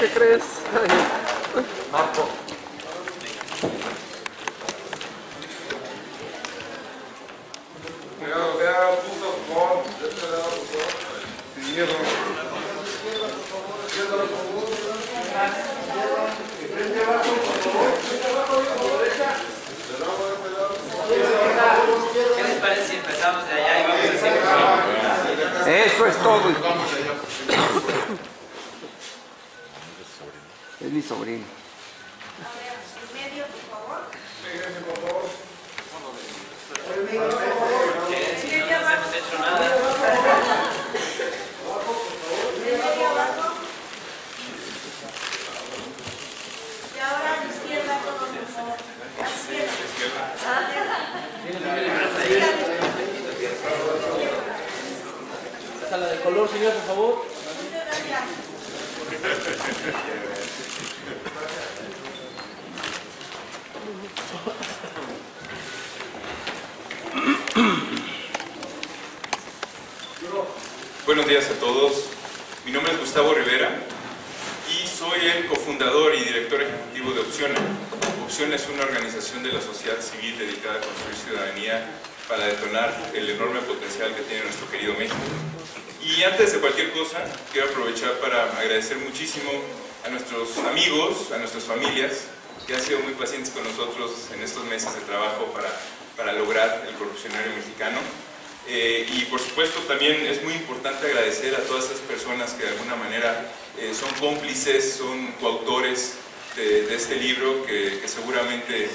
¿qué crees? Marco. ¿Qué les parece si empezamos de allá y vamos a seguir? Eso es todo. Es mi sobrino. Si no nos hemos hecho nada. Y ahora a la izquierda todo como a la La sala de color, señor, por favor. Buenos días a todos. Mi nombre es Gustavo Rivera y soy el cofundador y director ejecutivo de Opciona. Opciona es una organización de la sociedad civil dedicada a construir ciudadanía para detonar el enorme potencial que tiene nuestro querido México. Y antes de cualquier cosa, quiero aprovechar para agradecer muchísimo a nuestros amigos, a nuestras familias, que han sido muy pacientes con nosotros en estos meses de trabajo para lograr el corrupcionario mexicano. Y por supuesto también es muy importante agradecer a todas esas personas que de alguna manera son cómplices, son coautores de este libro que seguramente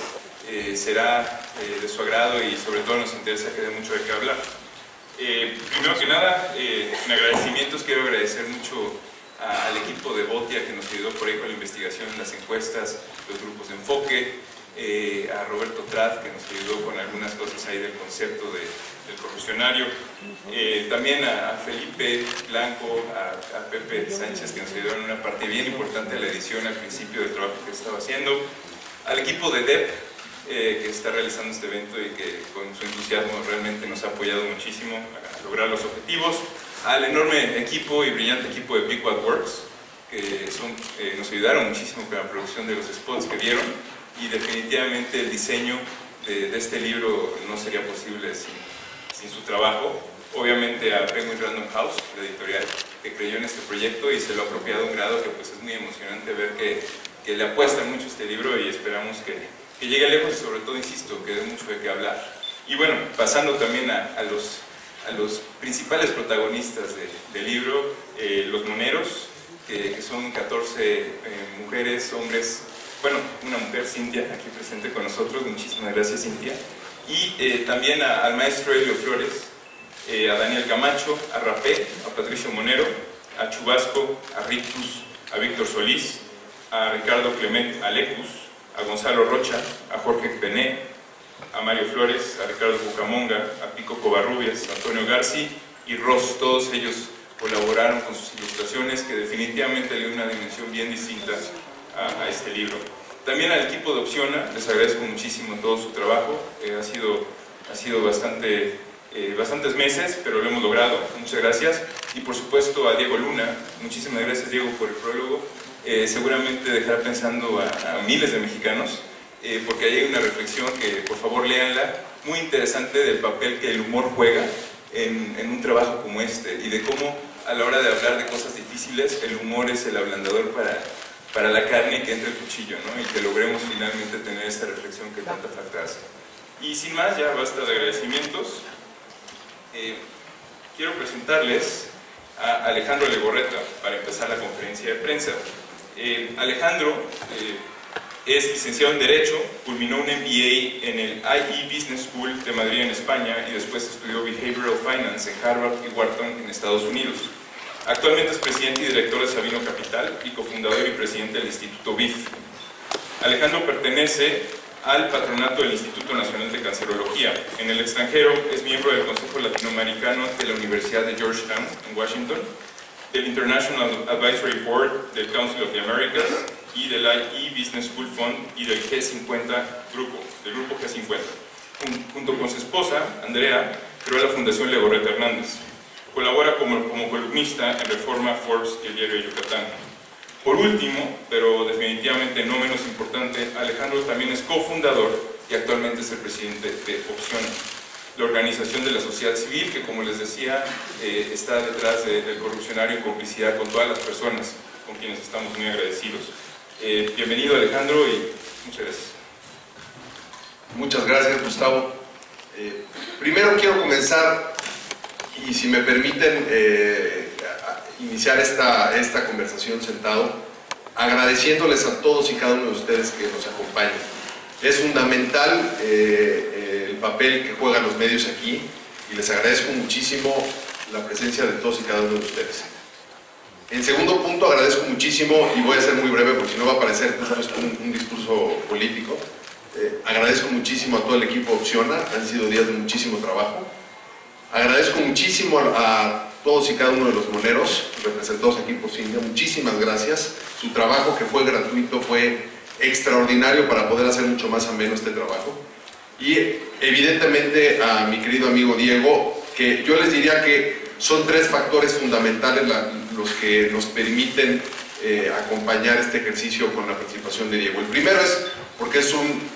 será de su agrado y sobre todo nos interesa que dé mucho de qué hablar. Primero que nada, en agradecimientos quiero agradecer mucho al equipo de Botia que nos ayudó por ahí con la investigación, las encuestas, los grupos de enfoque, a Roberto Trad que nos ayudó con algunas cosas ahí del concepto del corrupcionario, también a Felipe Blanco, a Pepe Sánchez que nos ayudaron en una parte bien importante de la edición al principio del trabajo que estaba haciendo, al equipo de DEP que está realizando este evento y que con su entusiasmo realmente nos ha apoyado muchísimo a lograr los objetivos, al enorme equipo y brillante equipo de Piquat Works que nos ayudaron muchísimo con la producción de los spots que vieron, y definitivamente el diseño de este libro no sería posible sin su trabajo. Obviamente a Penguin Random House, la editorial, que creyó en este proyecto y se lo ha apropiado a un grado que pues es muy emocionante ver que le apuesta mucho a este libro y esperamos que llegue lejos y sobre todo, insisto, que dé mucho de qué hablar. Y bueno, pasando también a los principales protagonistas del libro, los moneros, que son 14 mujeres, hombres, bueno, una mujer, Cintia, aquí presente con nosotros, muchísimas gracias Cintia, y también al maestro Helio Flores, a Daniel Camacho, a Rapé, a Patricio Monero, a Chubasco, a Rictus, a Víctor Solís, a Ricardo Clement Alecus, a Gonzalo Rocha, a Jorge Pené, a Mario Flores, a Ricardo Bucamonga, a Pico Covarrubias, a Antonio Garci y Ross. Todos ellos colaboraron con sus ilustraciones que definitivamente le dan una dimensión bien distinta a este libro. También al equipo de Opciona les agradezco muchísimo todo su trabajo. Ha sido bastantes meses, pero lo hemos logrado. Muchas gracias. Y por supuesto a Diego Luna. Muchísimas gracias, Diego, por el prólogo. Seguramente dejará pensando a miles de mexicanos, porque ahí hay una reflexión que por favor léanla, muy interesante del papel que el humor juega en un trabajo como este, y de cómo a la hora de hablar de cosas difíciles el humor es el ablandador para la carne que entra el cuchillo, ¿no? Y que logremos finalmente tener esta reflexión que tanta falta hace. Y sin más, ya basta de agradecimientos. Quiero presentarles a Alejandro Legorreta para empezar la conferencia de prensa. Alejandro es licenciado en Derecho, culminó un MBA en el IE Business School de Madrid en España y después estudió Behavioral Finance en Harvard y Wharton en Estados Unidos. Actualmente es presidente y director de Sabino Capital y cofundador y presidente del Instituto BIF. Alejandro pertenece al patronato del Instituto Nacional de Cancerología. En el extranjero es miembro del Consejo Latinoamericano de la Universidad de Georgetown en Washington, del International Advisory Board del Council of the Americas y del IE Business School Fund y del G50 grupo, del grupo G50. Junto con su esposa, Andrea, creó la Fundación Legorreta Hernández. Colabora como columnista en Reforma, Forbes y el Diario de Yucatán. Por último, pero definitivamente no menos importante, Alejandro también es cofundador y actualmente es el presidente de Opción, la organización de la sociedad civil que, como les decía, está detrás del corrupcionario en complicidad con todas las personas con quienes estamos muy agradecidos. Bienvenido, Alejandro, y muchas gracias. Muchas gracias, Gustavo. Primero quiero comenzar, y si me permiten iniciar esta conversación sentado, agradeciéndoles a todos y cada uno de ustedes que nos acompañan. Es fundamental el papel que juegan los medios aquí, y les agradezco muchísimo la presencia de todos y cada uno de ustedes. En segundo punto, agradezco muchísimo, y voy a ser muy breve porque si no va a parecer un discurso político, agradezco muchísimo a todo el equipo Opciona, han sido días de muchísimo trabajo. Agradezco muchísimo a todos y cada uno de los moneros representados aquí por Cintia, muchísimas gracias. Su trabajo, que fue gratuito, fue extraordinario para poder hacer mucho más ameno este trabajo. Y evidentemente a mi querido amigo Diego, que yo les diría que son tres factores fundamentales los que nos permiten acompañar este ejercicio con la participación de Diego. El primero es porque es un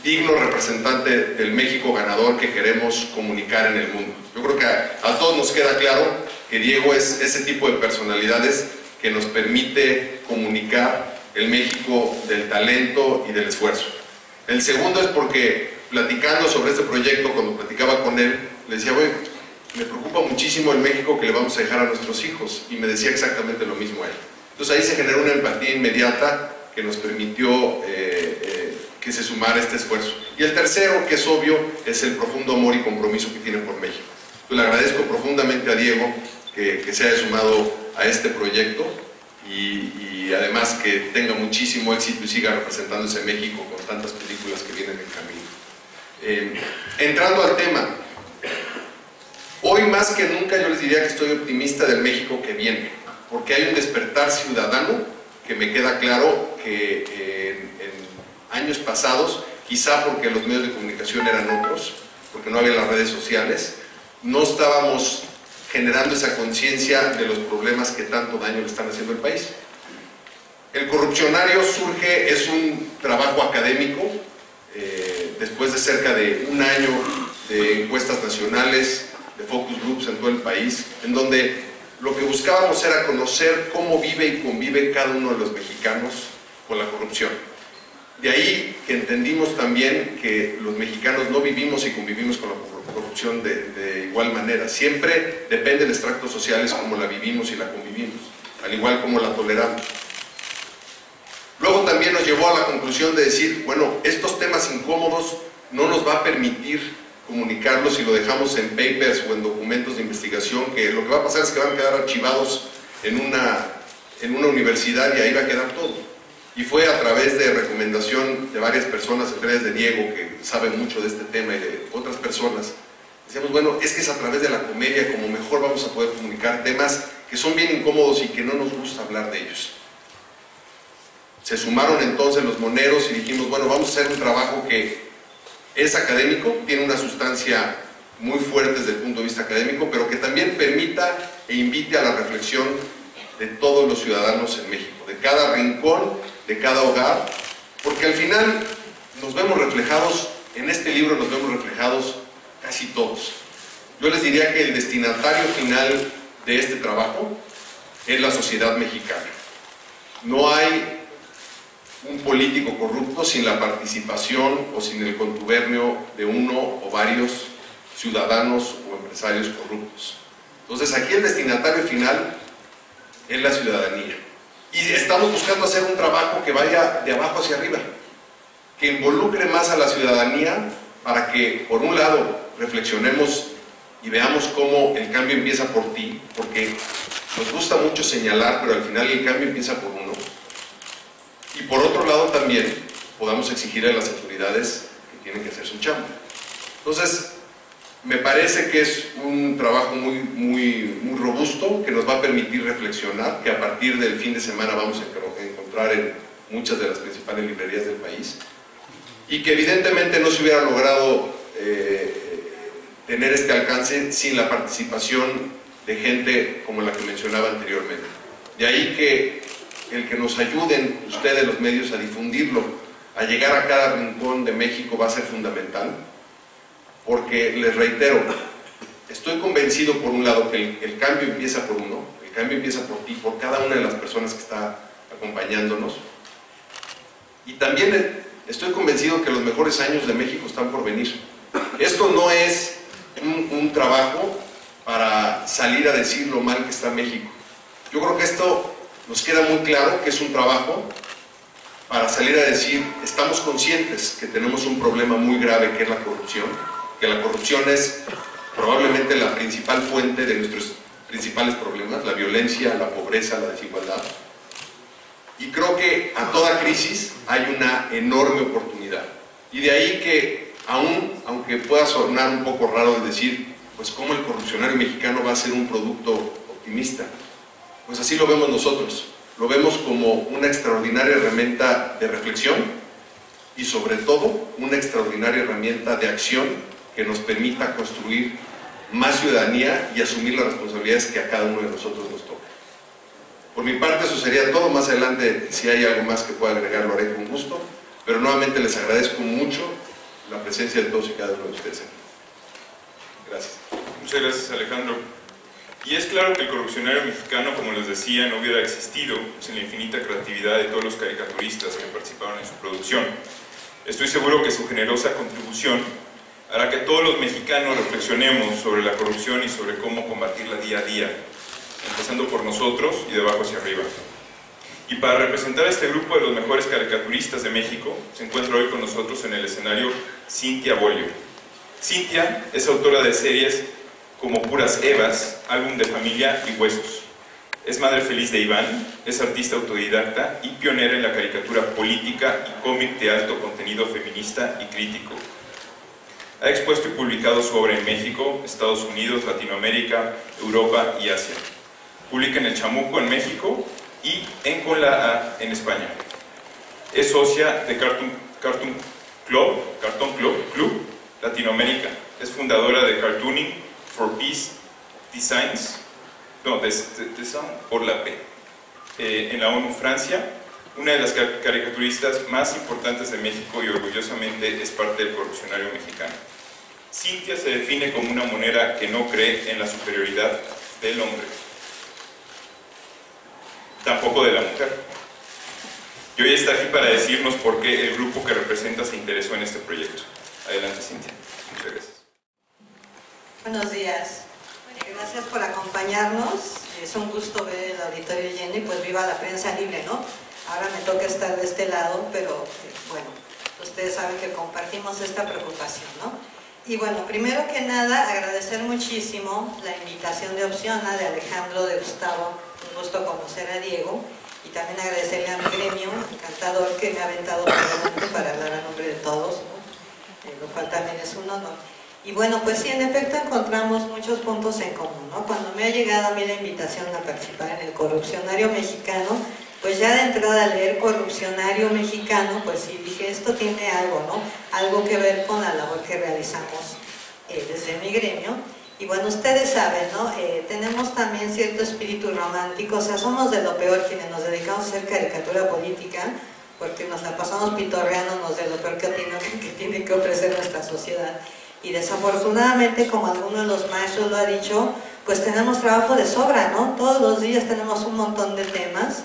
digno representante del México ganador que queremos comunicar en el mundo. Yo creo que a todos nos queda claro que Diego es ese tipo de personalidades que nos permite comunicar el México del talento y del esfuerzo. El segundo es porque, platicando sobre este proyecto, cuando platicaba con él, le decía, bueno, me preocupa muchísimo el México que le vamos a dejar a nuestros hijos, y me decía exactamente lo mismo a él. Entonces ahí se generó una empatía inmediata que nos permitió que se sumara este esfuerzo. Y el tercero, que es obvio, es el profundo amor y compromiso que tiene por México. Yo le agradezco profundamente a Diego que se haya sumado a este proyecto, y además que tenga muchísimo éxito y siga representándose en México con tantas películas que vienen en camino. Entrando al tema, hoy más que nunca yo les diría que estoy optimista del México que viene, porque hay un despertar ciudadano que me queda claro que en años pasados, quizá porque los medios de comunicación eran otros, porque no había las redes sociales, no estábamos generando esa conciencia de los problemas que tanto daño le están haciendo al país. El corrupcionario surge, es un trabajo académico, después de cerca de un año de encuestas nacionales, de focus groups en todo el país, en donde lo que buscábamos era conocer cómo vive y convive cada uno de los mexicanos con la corrupción. De ahí que entendimos también que los mexicanos no vivimos y convivimos con la corrupción de igual manera. Siempre depende del extracto social, es como la vivimos y la convivimos, al igual como la toleramos. Luego también nos llevó a la conclusión de decir, bueno, estos temas incómodos no nos va a permitir comunicarlos si lo dejamos en papers o en documentos de investigación, que lo que va a pasar es que van a quedar archivados en una universidad, y ahí va a quedar todo. Y fue a través de recomendación de varias personas, entre ellas de Diego, que sabe mucho de este tema, y de otras personas, decíamos, bueno, es que es a través de la comedia como mejor vamos a poder comunicar temas que son bien incómodos y que no nos gusta hablar de ellos. Se sumaron entonces los moneros y dijimos, bueno, vamos a hacer un trabajo que es académico, tiene una sustancia muy fuerte desde el punto de vista académico, pero que también permita e invite a la reflexión de todos los ciudadanos en México, de cada rincón, de cada hogar, porque al final nos vemos reflejados, en este libro nos vemos reflejados casi todos. Yo les diría que el destinatario final de este trabajo es la sociedad mexicana. No hay un político corrupto sin la participación o sin el contubernio de uno o varios ciudadanos o empresarios corruptos. Entonces aquí el destinatario final es la ciudadanía. Y estamos buscando hacer un trabajo que vaya de abajo hacia arriba, que involucre más a la ciudadanía para que, por un lado, reflexionemos y veamos cómo el cambio empieza por ti, porque nos gusta mucho señalar, pero al final el cambio empieza por uno. Y por otro lado también podamos exigir a las autoridades que tienen que hacer su chamba. Entonces, me parece que es un trabajo muy robusto, que nos va a permitir reflexionar, que a partir del fin de semana vamos a encontrar en muchas de las principales librerías del país, y que evidentemente no se hubiera logrado tener este alcance sin la participación de gente como la que mencionaba anteriormente. De ahí que el que nos ayuden ustedes, los medios, a difundirlo, a llegar a cada rincón de México va a ser fundamental, porque les reitero, estoy convencido por un lado que el cambio empieza por uno, el cambio empieza por ti, por cada una de las personas que está acompañándonos, y también estoy convencido que los mejores años de México están por venir. Esto no es un trabajo para salir a decir lo mal que está México. Yo creo que esto nos queda muy claro que es un trabajo para salir a decir, estamos conscientes que tenemos un problema muy grave que es la corrupción, que la corrupción es probablemente la principal fuente de nuestros principales problemas, la violencia, la pobreza, la desigualdad. Y creo que a toda crisis hay una enorme oportunidad. Y de ahí que, aunque pueda sonar un poco raro de decir, pues cómo el corrupcionario mexicano va a ser un producto optimista, pues así lo vemos nosotros. Lo vemos como una extraordinaria herramienta de reflexión y sobre todo una extraordinaria herramienta de acción que nos permita construir más ciudadanía y asumir las responsabilidades que a cada uno de nosotros nos toca. Por mi parte eso sería todo. Más adelante, si hay algo más que pueda agregar, lo haré con gusto, pero nuevamente les agradezco mucho la presencia de todos y cada uno de ustedes aquí. Gracias. Muchas gracias, Alejandro. Y es claro que el corrupcionario mexicano, como les decía, no hubiera existido sin la infinita creatividad de todos los caricaturistas que participaron en su producción. Estoy seguro que su generosa contribución hará que todos los mexicanos reflexionemos sobre la corrupción y sobre cómo combatirla día a día, empezando por nosotros y de abajo hacia arriba. Y para representar a este grupo de los mejores caricaturistas de México, se encuentra hoy con nosotros en el escenario Cintia Bolio. Cintia es autora de series como Puras Evas, Álbum de Familia y Huesos. Es madre feliz de Iván, es artista autodidacta y pionera en la caricatura política y cómic de alto contenido feminista y crítico. Ha expuesto y publicado su obra en México, Estados Unidos, Latinoamérica, Europa y Asia. Publica en El Chamuco en México y en Con la A en España. Es socia de Cartoon Club Latinoamérica. Es fundadora de Cartooning for Peace Designs, Design por la P, en la ONU Francia, una de las caricaturistas más importantes de México y orgullosamente es parte del corrupcionario mexicano. Cintia se define como una monera que no cree en la superioridad del hombre, tampoco de la mujer. Y hoy está aquí para decirnos por qué el grupo que representa se interesó en este proyecto. Adelante, Cintia. Muchas gracias. Buenos días. Gracias por acompañarnos. Es un gusto ver el auditorio lleno y pues viva la prensa libre, ¿no? Ahora me toca estar de este lado, pero bueno, ustedes saben que compartimos esta preocupación, ¿no? Y bueno, primero que nada, agradecer muchísimo la invitación de Opciona, de Alejandro, de Gustavo. Un gusto conocer a Diego. Y también agradecerle a mi gremio, encantador, que me ha aventado por delante para hablar a nombre de todos, ¿no? Lo cual también es un honor. Y bueno, pues sí, en efecto encontramos muchos puntos en común, ¿no? Cuando me ha llegado a mí la invitación a participar en el corrupcionario mexicano, pues ya de entrada al leer corrupcionario mexicano, pues sí dije, esto tiene algo, ¿no? Algo que ver con la labor que realizamos desde mi gremio. Y bueno, ustedes saben, ¿no? Tenemos también cierto espíritu romántico, o sea, somos de lo peor quienes nos dedicamos a hacer caricatura política, porque nos la pasamos pitorreándonos de lo peor que tiene que ofrecer nuestra sociedad. Y desafortunadamente, como alguno de los maestros lo ha dicho, pues tenemos trabajo de sobra, ¿no? Todos los días tenemos un montón de temas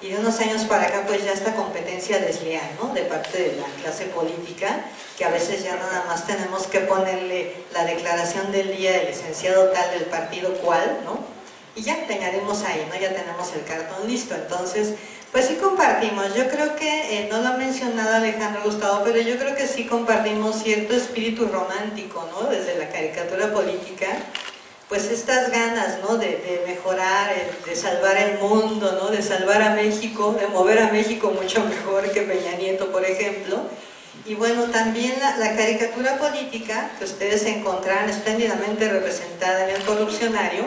y de unos años para acá pues ya esta competencia desleal, ¿no? De parte de la clase política, que a veces ya nada más tenemos que ponerle la declaración del día del licenciado tal del partido cual, ¿no? Y ya te añadimos ahí, ¿no? Ya tenemos el cartón listo. Entonces, pues sí compartimos, yo creo que, no lo ha mencionado Alejandro Gustavo, pero yo creo que sí compartimos cierto espíritu romántico, ¿no? Desde la caricatura política, pues estas ganas, ¿no? De mejorar, de salvar el mundo, ¿no? De salvar a México, de mover a México mucho mejor que Peña Nieto, por ejemplo. Y bueno, también la caricatura política, que ustedes encontrarán espléndidamente representada en el corrupcionario,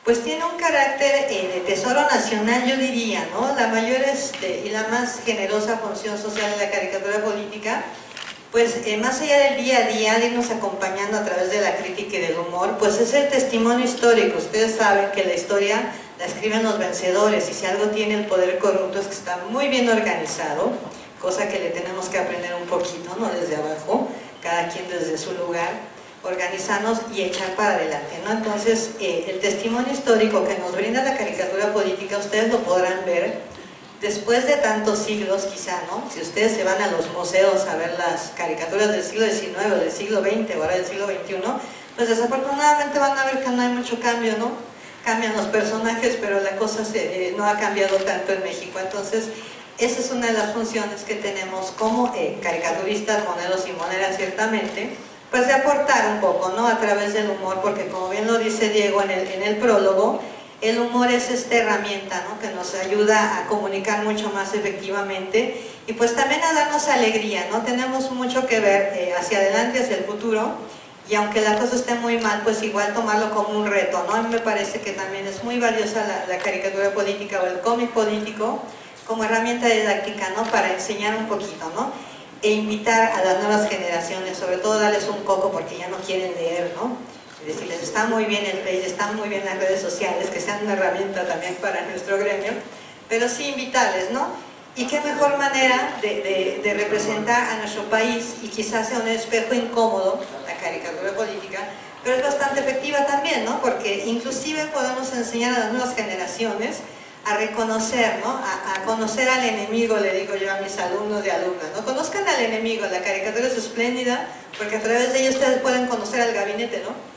pues tiene un carácter de tesoro nacional, yo diría, ¿no? La mayor y la más generosa función social de la caricatura política, pues más allá del día a día, de irnos acompañando a través de la crítica y del humor, pues es el testimonio histórico. Ustedes saben que la historia la escriben los vencedores, y si algo tiene el poder corrupto es que está muy bien organizado, cosa que le tenemos que aprender un poquito, ¿no? Desde abajo, cada quien desde su lugar, organizarnos y echar para adelante, ¿no? Entonces, el testimonio histórico que nos brinda la caricatura política, ustedes lo podrán ver después de tantos siglos, quizá, ¿no? Si ustedes se van a los museos a ver las caricaturas del siglo XIX o del siglo XX, ahora del siglo XXI, pues desafortunadamente van a ver que no hay mucho cambio, ¿no? Cambian los personajes, pero la cosa no ha cambiado tanto en México. Entonces, esa es una de las funciones que tenemos como caricaturistas, moneros y moneras, ciertamente, pues de aportar un poco, ¿no? A través del humor, porque como bien lo dice Diego en el prólogo, el humor es esta herramienta, ¿no? Que nos ayuda a comunicar mucho más efectivamente y pues también a darnos alegría, ¿no? Tenemos mucho que ver hacia adelante, hacia el futuro, y aunque la cosa esté muy mal, pues igual tomarlo como un reto, ¿no? A mí me parece que también es muy valiosa la caricatura política o el cómic político como herramienta didáctica, ¿no? Para enseñar un poquito, ¿no? E invitar a las nuevas generaciones, sobre todo darles un coco porque ya no quieren leer, ¿no? Y decirles, está muy bien el Face, están muy bien las redes sociales, que sean una herramienta también para nuestro gremio, pero sí invitarles, ¿no? Y qué mejor manera de representar a nuestro país, y quizás sea un espejo incómodo, la caricatura política, pero es bastante efectiva también, ¿no? Porque inclusive podemos enseñar a las nuevas generaciones a reconocer, ¿no? A conocer al enemigo, le digo yo a mis alumnos y alumnas, ¿no? Conozcan al enemigo, la caricatura es espléndida, porque a través de ella ustedes pueden conocer al gabinete, ¿no?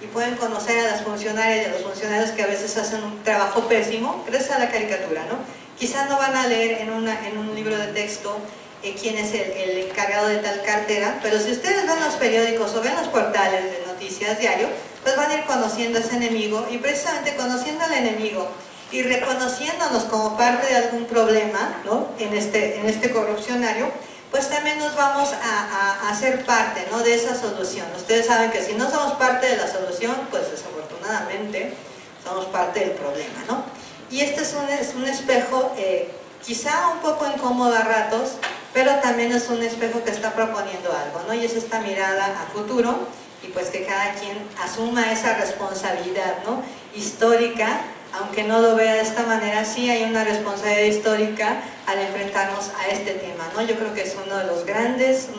Y pueden conocer a las funcionarias y a los funcionarios que a veces hacen un trabajo pésimo, gracias a la caricatura, ¿no? Quizás no van a leer en un libro de texto quién es el encargado de tal cartera, pero si ustedes ven los periódicos o ven los portales de noticias diario, pues van a ir conociendo a ese enemigo, y precisamente conociendo al enemigo y reconociéndonos como parte de algún problema, ¿no? en este corrupcionario, pues también nos vamos a hacer parte, ¿no? De esa solución. Ustedes saben que si no somos parte de la solución, pues desafortunadamente somos parte del problema, ¿no? Y este es un espejo quizá un poco incómodo a ratos, pero también es un espejo que está proponiendo algo, ¿no? Y es esta mirada a futuro, y pues que cada quien asuma esa responsabilidad, ¿no? Histórica, aunque no lo vea de esta manera, sí hay una responsabilidad histórica al enfrentarnos a este tema, ¿no? Yo creo que es uno de los grandes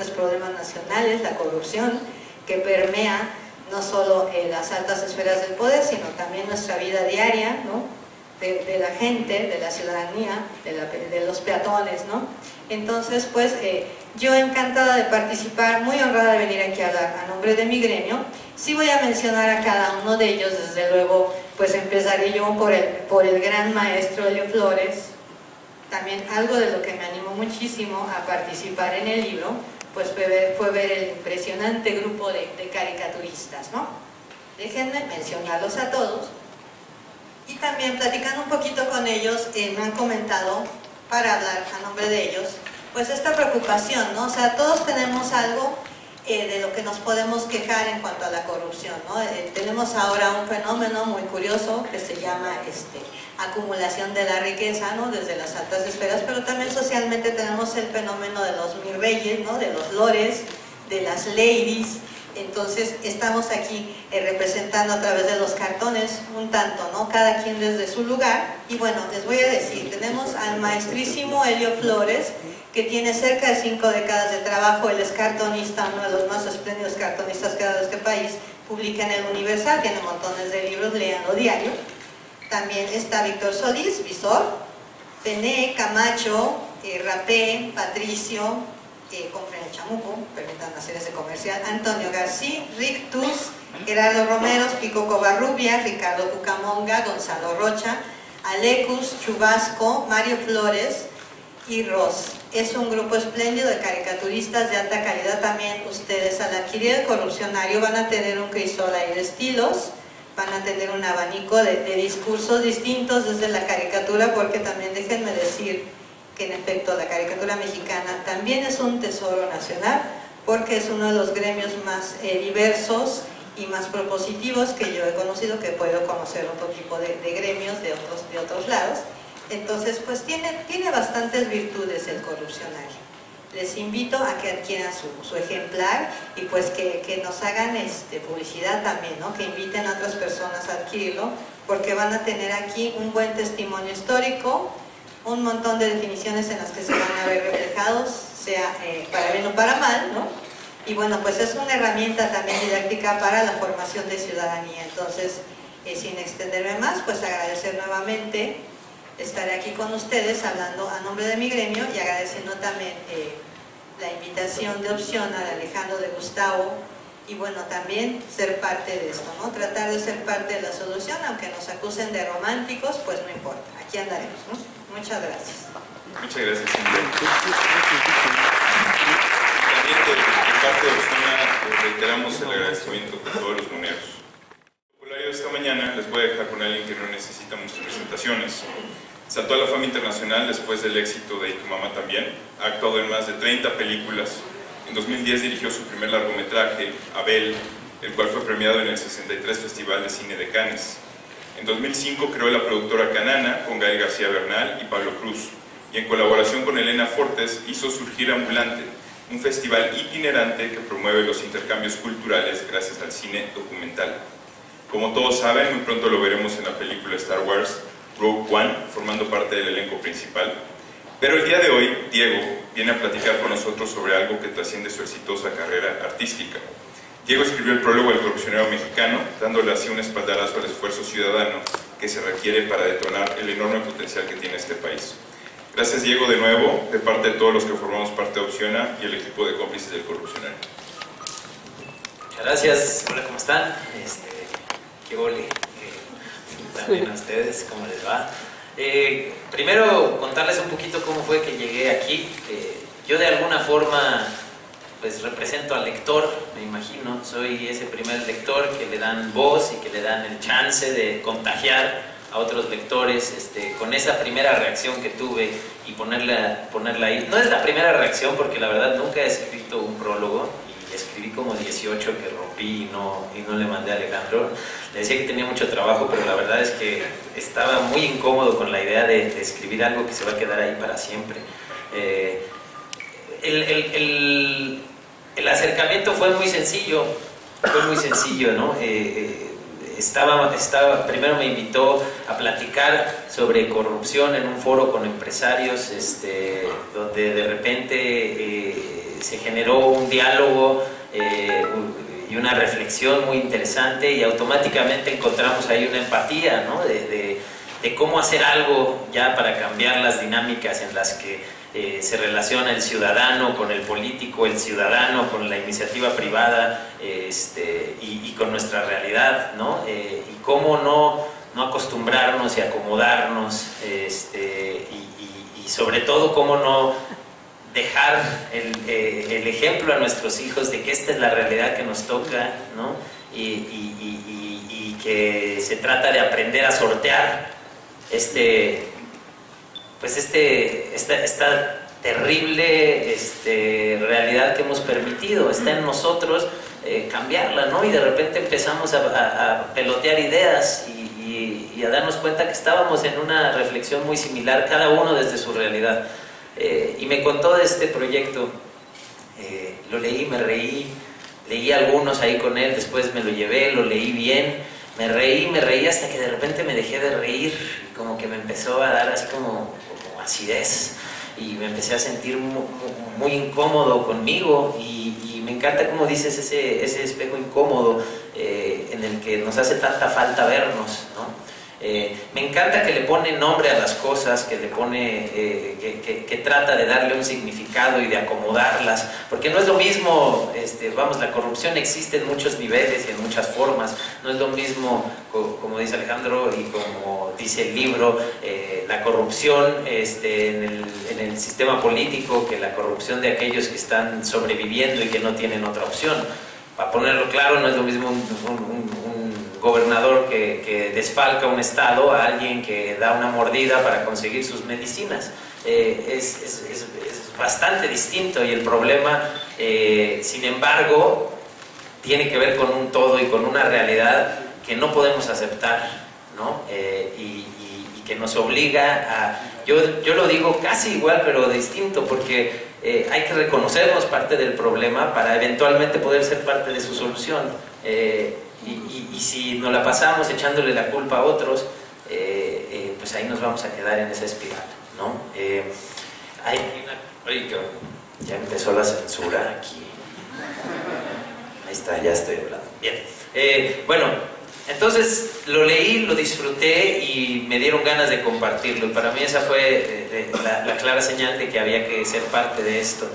problemas nacionales, la corrupción, que permea no solo las altas esferas del poder, sino también nuestra vida diaria, ¿no? De la gente, de la ciudadanía, de los peatones, ¿no? Entonces, pues, yo encantada de participar, muy honrada de venir aquí a hablar a nombre de mi gremio. Sí voy a mencionar a cada uno de ellos, desde luego, pues empezaré yo por el gran maestro Helio Flores. También algo de lo que me animó muchísimo a participar en el libro, pues fue ver el impresionante grupo de caricaturistas, ¿no? Déjenme mencionarlos a todos. Y también platicando un poquito con ellos, me han comentado, para hablar a nombre de ellos, pues esta preocupación, ¿no? O sea, todos tenemos algo de lo que nos podemos quejar en cuanto a la corrupción, ¿no? Tenemos ahora un fenómeno muy curioso que se llama acumulación de la riqueza, ¿no? Desde las altas esferas, pero también socialmente tenemos el fenómeno de los mis reyes, ¿no? De los lores, de las ladies. Entonces estamos aquí representando a través de los cartones un tanto, ¿no? Cada quien desde su lugar. Y bueno, les voy a decir, tenemos al maestrísimo Helio Flores, que tiene cerca de 5 décadas de trabajo. Él es cartonista, uno de los más espléndidos cartonistas que ha dado este país, publica en el Universal, tiene montones de libros, léanlo diario. También está Víctor Solís, Visor, Pené, Camacho, Rapé, Patricio, compren el chamuco, permitan hacer ese comercial, Antonio García, Rictus, Gerardo Romeros, Pico Covarrubia, Ricardo Cucamonga, Gonzalo Rocha, Alecus, Chubasco, Mario Flores y Ross. Es un grupo espléndido de caricaturistas de alta calidad. También ustedes, al adquirir el corrupcionario, van a tener un crisol ahí de estilos, van a tener un abanico de discursos distintos desde la caricatura, porque también déjenme decir que en efecto la caricatura mexicana también es un tesoro nacional, porque es uno de los gremios más diversos y más propositivos que yo he conocido, que puedo conocer otro tipo de gremios de otros lados. Entonces, pues tiene bastantes virtudes el corrupcionario. Les invito a que adquieran su ejemplar, y pues que nos hagan publicidad también, ¿no? Que inviten a otras personas a adquirirlo, porque van a tener aquí un buen testimonio histórico, un montón de definiciones en las que se van a ver reflejados, sea para bien o para mal, ¿no? Y bueno, pues es una herramienta también didáctica para la formación de ciudadanía. Entonces, sin extenderme más, pues agradecer nuevamente estar aquí con ustedes hablando a nombre de mi gremio y agradeciendo también la invitación de Opción a Alejandro, de Gustavo, y bueno, también ser parte de esto, ¿no? Tratar de ser parte de la solución, aunque nos acusen de románticos, pues no importa, aquí andaremos, ¿no? Muchas gracias. Muchas gracias, Cintia. También de parte de Osuna reiteramos el agradecimiento a todos los moneros. De esta mañana les voy a dejar con alguien que no necesita muchas presentaciones. Saltó a la fama internacional después del éxito de Y tu mamá también. Ha actuado en más de 30 películas. En 2010 dirigió su primer largometraje, Abel, el cual fue premiado en el 63 Festival de Cine de Cannes. En 2005 creó la productora Canana con Gael García Bernal y Pablo Cruz, y en colaboración con Elena Fortes hizo surgir Ambulante, un festival itinerante que promueve los intercambios culturales gracias al cine documental. Como todos saben, muy pronto lo veremos en la película Star Wars Rogue One, formando parte del elenco principal. Pero el día de hoy, Diego viene a platicar con nosotros sobre algo que trasciende su exitosa carrera artística. Diego escribió el prólogo del Corrupcionero Mexicano, dándole así un espaldarazo al esfuerzo ciudadano que se requiere para detonar el enorme potencial que tiene este país. Gracias, Diego, de nuevo, de parte de todos los que formamos parte de Opciona y el equipo de cómplices del Corrupcionero. Muchas gracias. Hola, ¿cómo están? Qué ole. También a ustedes, ¿cómo les va? Primero, contarles un poquito cómo fue que llegué aquí. Yo de alguna forma pues represento al lector, me imagino. Soy ese primer lector que le dan voz y que le dan el chance de contagiar a otros lectores con esa primera reacción que tuve y ponerla ahí. No es la primera reacción porque la verdad nunca he escrito un prólogo y escribí como 18 que rompí y no le mandé a Alejandro. Le decía que tenía mucho trabajo, pero la verdad es que estaba muy incómodo con la idea de escribir algo que se va a quedar ahí para siempre. El acercamiento fue muy sencillo, ¿no? Primero me invitó a platicar sobre corrupción en un foro con empresarios, donde de repente se generó un diálogo y una reflexión muy interesante, y automáticamente encontramos ahí una empatía, ¿no? de cómo hacer algo ya para cambiar las dinámicas en las que se relaciona el ciudadano con el político, el ciudadano con la iniciativa privada y con nuestra realidad, ¿no? Y cómo no acostumbrarnos y acomodarnos, y sobre todo cómo no dejar el ejemplo a nuestros hijos de que esta es la realidad que nos toca, ¿no? Y que se trata de aprender a sortear esta terrible realidad que hemos permitido. Está en nosotros cambiarla, ¿no? Y de repente empezamos a pelotear ideas y a darnos cuenta que estábamos en una reflexión muy similar, cada uno desde su realidad. Y me contó de este proyecto, lo leí, me reí, leí algunos ahí con él, después me lo llevé, lo leí bien, me reí hasta que de repente me dejé de reír, como que me empezó a dar así como acidez, y me empecé a sentir muy incómodo conmigo, y me encanta como dices ese espejo incómodo en el que nos hace tanta falta vernos, ¿no? Me encanta que le pone nombre a las cosas, que le pone, que trata de darle un significado y de acomodarlas, porque no es lo mismo, la corrupción existe en muchos niveles y en muchas formas. No es lo mismo, como dice Alejandro y como dice el libro, la corrupción en el sistema político, que la corrupción de aquellos que están sobreviviendo y que no tienen otra opción. Para ponerlo claro, no es lo mismo un gobernador que desfalca un estado a alguien que da una mordida para conseguir sus medicinas. Es bastante distinto, y el problema, sin embargo, tiene que ver con un todo y con una realidad que no podemos aceptar, ¿no? Y que nos obliga a... Yo lo digo casi igual pero distinto, porque hay que reconocernos parte del problema para eventualmente poder ser parte de su solución. Y si nos la pasamos echándole la culpa a otros, pues ahí nos vamos a quedar en esa espiral, ¿no? Oye, ya empezó la censura aquí. Ahí está, ya estoy hablando. Bien. Bueno, entonces lo leí, lo disfruté y me dieron ganas de compartirlo. Y para mí esa fue la clara señal de que había que ser parte de esto.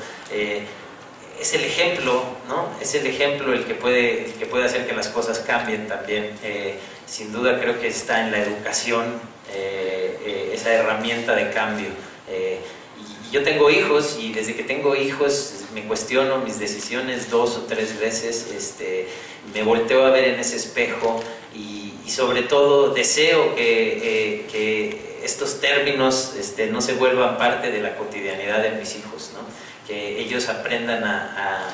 Es el ejemplo, ¿no? Es el ejemplo el que puede hacer que las cosas cambien también. Sin duda creo que está en la educación esa herramienta de cambio. Y yo tengo hijos y desde que tengo hijos me cuestiono mis decisiones 2 o 3 veces, me volteo a ver en ese espejo y sobre todo deseo que estos términos no se vuelvan parte de la cotidianidad de mis hijos, ¿no? Que ellos aprendan a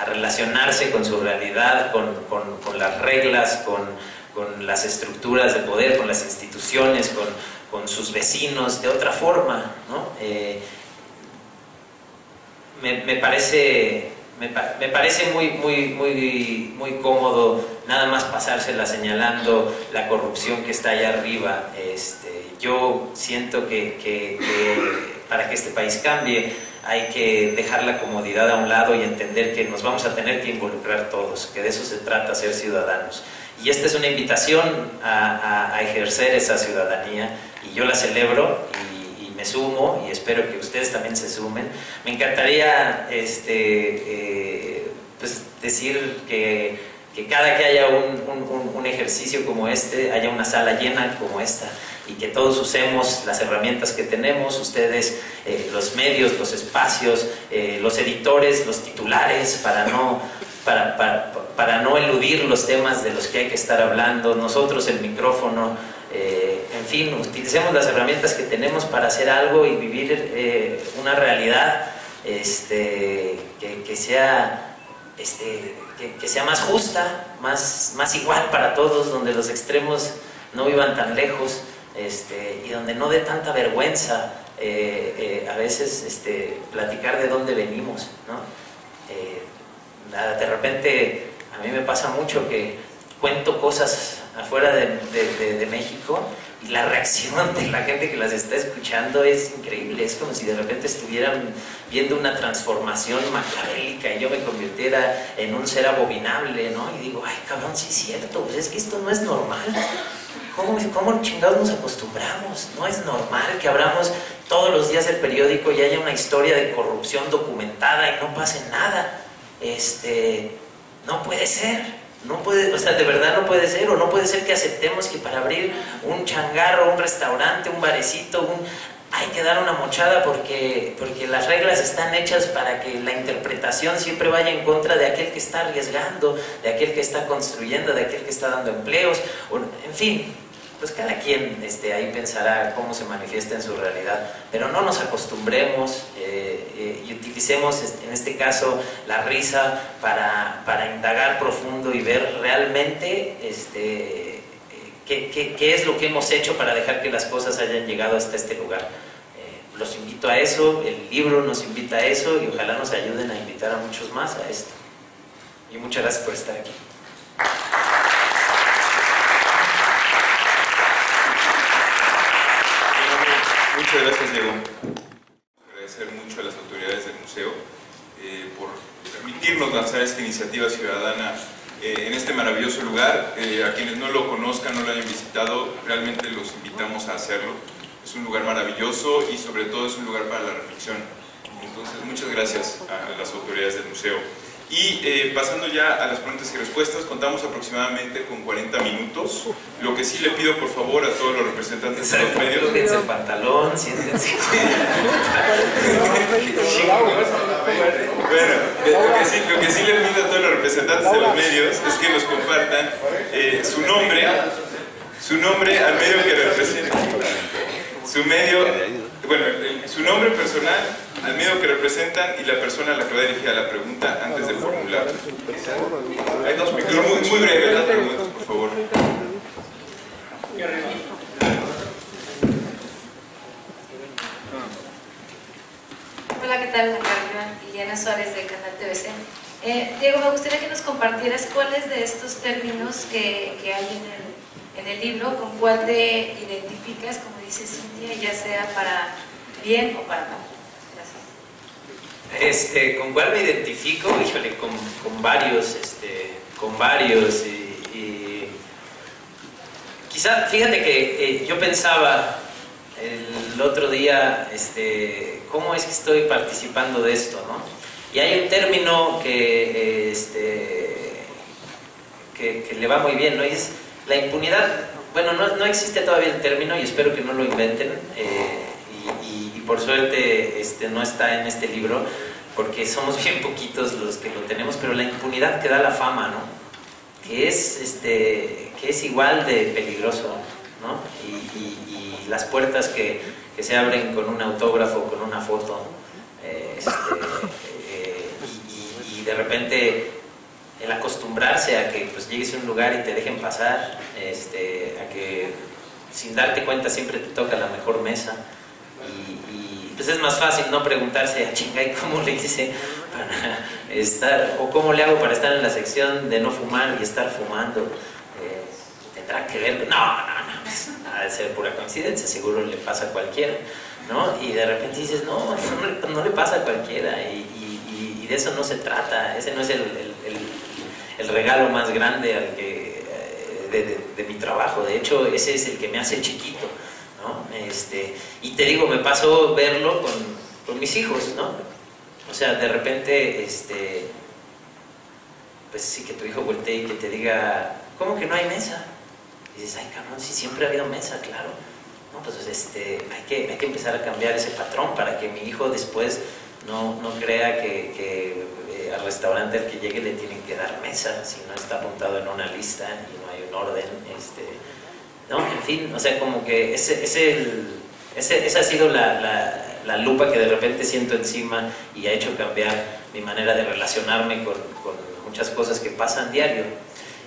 relacionarse con su realidad, con las reglas, con las estructuras de poder, con las instituciones, con sus vecinos, de otra forma, ¿no? Me parece muy cómodo nada más pasársela señalando la corrupción que está allá arriba. Yo siento que para que este país cambie hay que dejar la comodidad a un lado y entender que nos vamos a tener que involucrar todos, que de eso se trata, ser ciudadanos. Y esta es una invitación a ejercer esa ciudadanía y yo la celebro y me sumo y espero que ustedes también se sumen. Me encantaría pues decir que cada que haya un ejercicio como este, haya una sala llena como esta y que todos usemos las herramientas que tenemos, ustedes, los medios, los espacios, los editores, los titulares, para no eludir los temas de los que hay que estar hablando, nosotros el micrófono, en fin, utilicemos las herramientas que tenemos para hacer algo y vivir una realidad que sea más justa, más igual para todos, donde los extremos no vivan tan lejos, y donde no dé tanta vergüenza a veces platicar de dónde venimos, ¿no? De repente a mí me pasa mucho que cuento cosas afuera de México y la reacción de la gente que las está escuchando es increíble. Es como si de repente estuvieran viendo una transformación maquiavélica y yo me convirtiera en un ser abominable, ¿no? Y digo, ay cabrón, sí es cierto, pues es que esto no es normal. ¿Cómo chingados nos acostumbramos? No es normal que abramos todos los días el periódico y haya una historia de corrupción documentada y no pase nada. No puede ser, no puede, o sea, de verdad no puede ser, o no puede ser que aceptemos que para abrir un changarro, un restaurante, un barecito, hay que dar una mochada porque las reglas están hechas para que la interpretación siempre vaya en contra de aquel que está arriesgando, de aquel que está construyendo, de aquel que está dando empleos, en fin. Pues cada quien ahí pensará cómo se manifiesta en su realidad, pero no nos acostumbremos y utilicemos en este caso la risa para indagar profundo y ver realmente qué es lo que hemos hecho para dejar que las cosas hayan llegado hasta este lugar. Los invito a eso, el libro nos invita a eso y ojalá nos ayuden a invitar a muchos más a esto. Y muchas gracias por estar aquí. Muchas gracias, Diego. Agradecer mucho a las autoridades del museo por permitirnos lanzar esta iniciativa ciudadana en este maravilloso lugar. A quienes no lo conozcan, no lo hayan visitado, realmente los invitamos a hacerlo. Es un lugar maravilloso y sobre todo es un lugar para la reflexión. Entonces, muchas gracias a las autoridades del museo. Y pasando ya a las preguntas y respuestas, contamos aproximadamente con 40 minutos. Lo que sí le pido por favor a todos los representantes de los medios... Siéntense el pantalón, siéntense. Bueno, lo que sí le pido a todos los representantes de los medios es que nos compartan su nombre al medio que representa. Su nombre personal, al medio que representan y la persona a la que va dirigida la pregunta antes de formular. Hay dos micrófonos. Muy breves las preguntas, por favor. Hola, ¿qué tal? Liliana Suárez de Canal TVC. Diego, me gustaría que nos compartieras cuáles de estos términos que hay en el libro, con cuál te identificas, como dice Cintia, ya sea para bien o para mal. Gracias. ¿Con cuál me identifico? Híjole, con varios, y quizá, fíjate que yo pensaba el otro día, ¿cómo es que estoy participando de esto, no? Y hay un término que le va muy bien, ¿no? Y es la impunidad. Bueno, no existe todavía el término y espero que no lo inventen, y por suerte no está en este libro, porque somos bien poquitos los que lo tenemos, pero la impunidad que da la fama, ¿no? Que es igual de peligroso, ¿no? Y las puertas que se abren con un autógrafo, con una foto, y de repente el acostumbrarse a que pues llegues a un lugar y te dejen pasar, a que sin darte cuenta siempre te toca la mejor mesa, y pues es más fácil no preguntarse, chinga, ¿y cómo le hice para estar, o cómo le hago para estar en la sección de no fumar y estar fumando? ¿Tendrá que ver? No, pues, ha de ser pura coincidencia, seguro le pasa a cualquiera, ¿no? Y de repente dices, no le pasa a cualquiera, y de eso no se trata. Ese no es el regalo más grande de mi trabajo. De hecho, ese es el que me hace chiquito, ¿no? Y te digo, me pasó verlo con mis hijos, ¿no? O sea, de repente, pues sí, que tu hijo voltee y que te diga, ¿cómo que no hay mesa? Y dices, ay, cabrón, sí, siempre ha habido mesa, claro. No, pues hay que empezar a cambiar ese patrón para que mi hijo después no crea que al restaurante al que llegue le tienen que dar mesa si no está apuntado en una lista y no hay un orden, ¿no? En fin, o sea, como que esa ha sido la lupa que de repente siento encima y ha hecho cambiar mi manera de relacionarme con muchas cosas que pasan diario.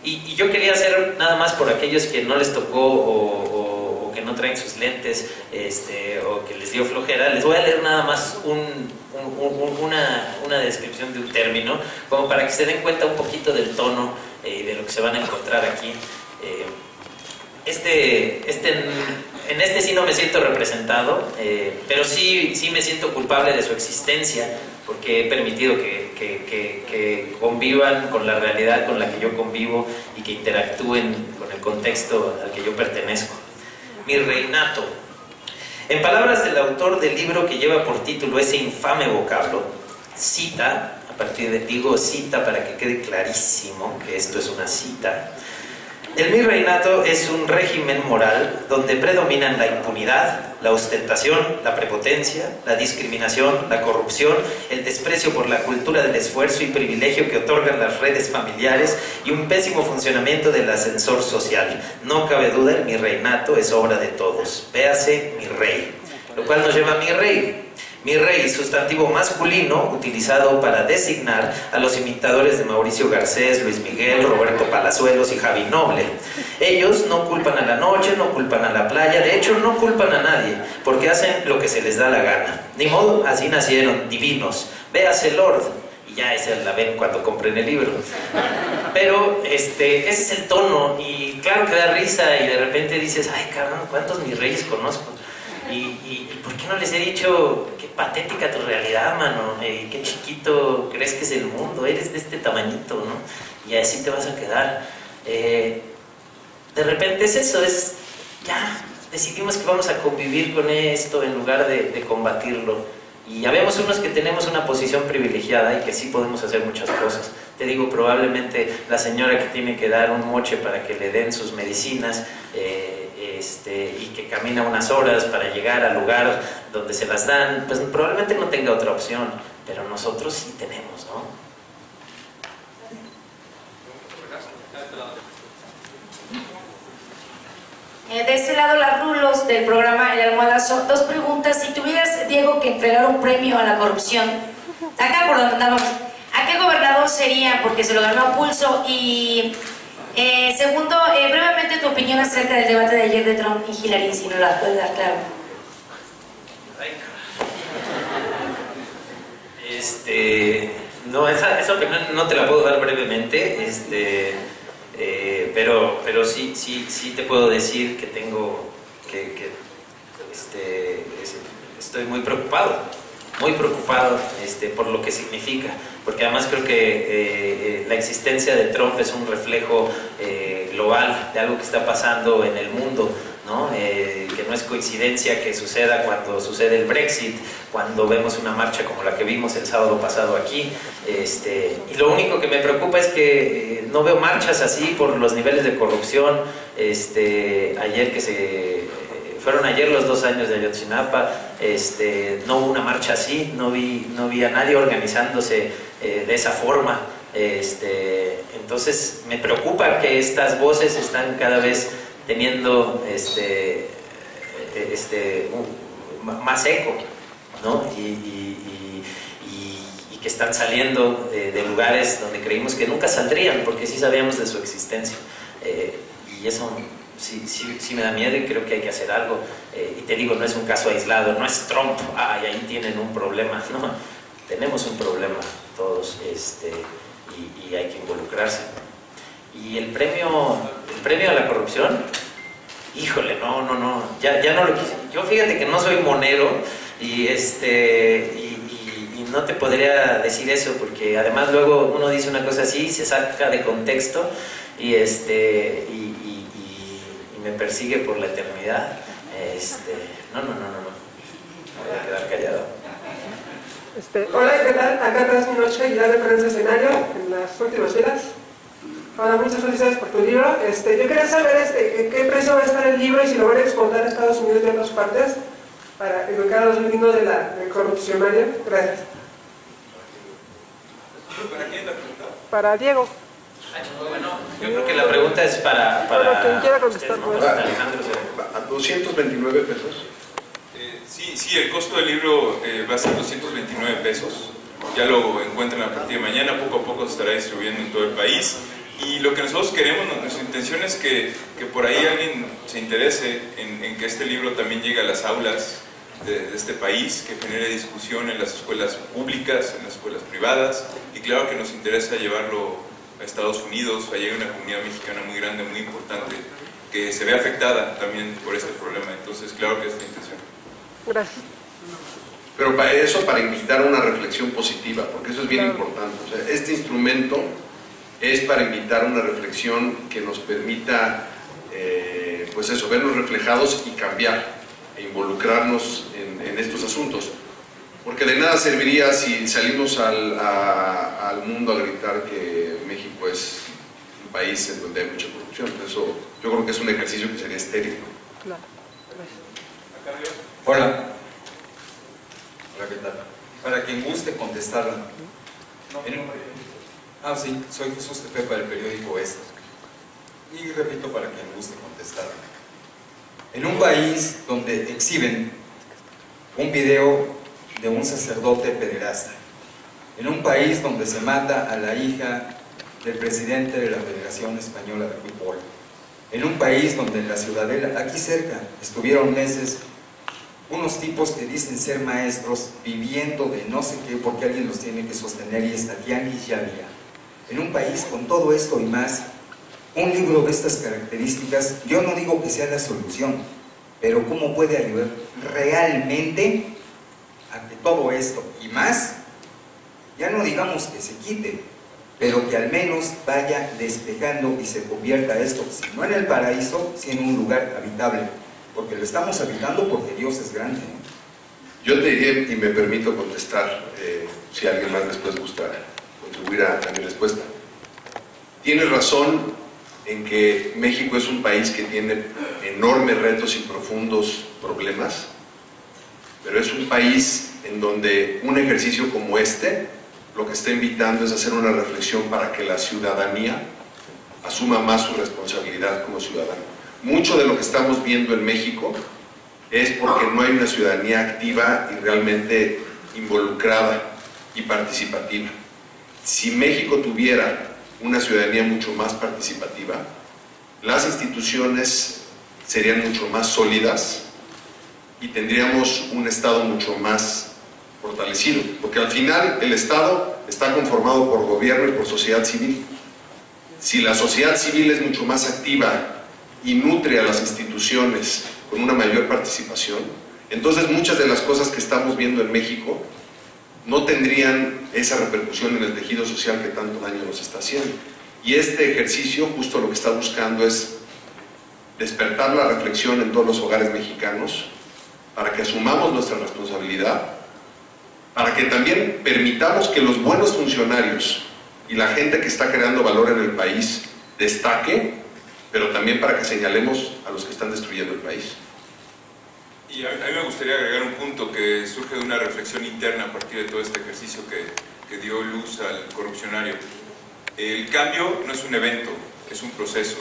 Y yo quería hacer nada más por aquellos que no les tocó o que no traen sus lentes, o que les dio flojera. Les voy a leer nada más una descripción de un término, como para que se den cuenta un poquito del tono y de lo que se van a encontrar aquí. En este sí no me siento representado, pero sí me siento culpable de su existencia, porque he permitido que convivan con la realidad con la que yo convivo y que interactúen con el contexto al que yo pertenezco. Mi reinato. En palabras del autor del libro que lleva por título ese infame vocablo, cita, digo cita para que quede clarísimo que esto es una cita. El virreinato es un régimen moral donde predominan la impunidad, la ostentación, la prepotencia, la discriminación, la corrupción, el desprecio por la cultura del esfuerzo y privilegio que otorgan las redes familiares y un pésimo funcionamiento del ascensor social. No cabe duda, el virreinato es obra de todos. Véase mi rey. Lo cual nos lleva a mi rey. Mi rey, sustantivo masculino utilizado para designar a los imitadores de Mauricio Garcés, Luis Miguel, Roberto Palazuelos y Javi Noble. Ellos no culpan a la noche, no culpan a la playa, de hecho no culpan a nadie, porque hacen lo que se les da la gana. Ni modo, así nacieron, divinos. Véase Lord, y ya esa la ven cuando compren el libro. Pero ese es el tono, y claro que da risa, y de repente dices, ay cabrón, ¿cuántos mis reyes conozco? Y ¿por qué no les he dicho qué patética tu realidad, mano? Qué chiquito crees que es el mundo, eres de este tamañito, ¿no? Y así te vas a quedar. De repente es eso, ya decidimos que vamos a convivir con esto en lugar de combatirlo. Y ya vemos unos que tenemos una posición privilegiada y que sí podemos hacer muchas cosas. Te digo, probablemente la señora que tiene que dar un moche para que le den sus medicinas, y que camina unas horas para llegar al lugar donde se las dan, pues probablemente no tenga otra opción, pero nosotros sí tenemos, ¿no? De este lado, las rulos del programa El Almohadazo. Dos preguntas. Si tuvieras, Diego, que entregar un premio a la corrupción, acá por donde andamos, ¿a qué gobernador sería? Porque se lo ganó a pulso. Y segundo, brevemente tu opinión acerca del debate de ayer de Trump y Hillary, si no la puedes dar claro. No, esa opinión no te la puedo dar brevemente, pero sí te puedo decir que tengo estoy muy preocupado por lo que significa, porque además creo que la existencia de Trump es un reflejo global de algo que está pasando en el mundo, ¿no? Que no es coincidencia que suceda cuando sucede el Brexit, cuando vemos una marcha como la que vimos el sábado pasado aquí, y lo único que me preocupa es que no veo marchas así por los niveles de corrupción. Fueron ayer los 2 años de Ayotzinapa, no hubo una marcha así, no vi a nadie organizándose de esa forma. Entonces me preocupa que estas voces están cada vez teniendo más eco, ¿no? Y que están saliendo de lugares donde creímos que nunca saldrían, porque sí sabíamos de su existencia. Y eso sí me da miedo, y creo que hay que hacer algo. Y te digo, no es un caso aislado, no es Trump, y ahí tienen un problema, no, tenemos un problema todos, y hay que involucrarse. Y el premio a la corrupción, híjole, no, ya no lo quise. Yo fíjate que no soy monero, y no te podría decir eso, porque además luego uno dice una cosa así, se saca de contexto, y me persigue por la eternidad. No, voy a quedar callado. Hola, ¿qué tal? Acá atrás mi noche ya de prensa escenario, en las últimas filas. Hola, muchas felicidades por tu libro. Yo quería saber en qué precio va a estar el libro y si lo van a exportar a Estados Unidos y a otras partes para educar a los niños del corrupcionario. Gracias. ¿Para quién la pregunta? Para Diego. Bueno, yo creo que la pregunta es para quien quiera contestar, ¿no? pues. Alejandro. ¿A 229 pesos? Sí, el costo del libro va a ser 229 pesos. Ya lo encuentran a partir de mañana, poco a poco se estará distribuyendo en todo el país. Y lo que nosotros queremos, nuestra intención es que por ahí alguien se interese en que este libro también llegue a las aulas de este país, que genere discusión en las escuelas públicas, en las escuelas privadas, y claro que nos interesa llevarlo a Estados Unidos. Allí hay una comunidad mexicana muy grande, muy importante, que se ve afectada también por este problema. Entonces, claro que es la intención. Gracias. Pero para invitar a una reflexión positiva, porque eso es bien importante. O sea, este instrumento es para invitar a una reflexión que nos permita, pues eso, vernos reflejados y cambiar, e involucrarnos en estos asuntos. Porque de nada serviría si salimos al mundo a gritar que México es un país en donde hay mucha corrupción. Eso yo creo que es un ejercicio que sería estéril. Claro. Hola. Hola, ¿qué tal? Para quien guste contestarla. Sí, soy Jesús Tepepa del periódico Este. Y repito, para quien guste contestarla. En un país donde exhiben un video de un sacerdote pederasta, en un país donde se mata a la hija del presidente de la Federación Española de Fútbol, en un país donde en la Ciudadela, aquí cerca, estuvieron meses unos tipos que dicen ser maestros viviendo de no sé qué porque alguien los tiene que sostener, y esta tianguis ya había. En un país con todo esto y más, un libro de estas características, yo no digo que sea la solución, pero ¿cómo puede ayudar realmente a que todo esto y más, ya no digamos que se quite, pero que al menos vaya despejando y se convierta esto, si no en el paraíso, si en un lugar habitable? Porque lo estamos habitando porque Dios es grande. Yo te diría, y me permito contestar, si alguien más después gusta contribuir a mi respuesta. Tienes razón en que México es un país que tiene enormes retos y profundos problemas, pero es un país en donde un ejercicio como este lo que está invitando es hacer una reflexión para que la ciudadanía asuma más su responsabilidad como ciudadano. Mucho de lo que estamos viendo en México es porque no hay una ciudadanía activa y realmente involucrada y participativa. Si México tuviera una ciudadanía mucho más participativa, las instituciones serían mucho más sólidas y tendríamos un Estado mucho más fortalecido, porque al final el Estado está conformado por gobierno y por sociedad civil. Si la sociedad civil es mucho más activa y nutre a las instituciones con una mayor participación, entonces muchas de las cosas que estamos viendo en México no tendrían esa repercusión en el tejido social que tanto daño nos está haciendo. Y este ejercicio justo lo que está buscando es despertar la reflexión en todos los hogares mexicanos para que asumamos nuestra responsabilidad, para que también permitamos que los buenos funcionarios y la gente que está creando valor en el país destaque, pero también para que señalemos a los que están destruyendo el país. Y a mí me gustaría agregar un punto que surge de una reflexión interna a partir de todo este ejercicio que dio luz al corrupcionario. El cambio no es un evento, es un proceso.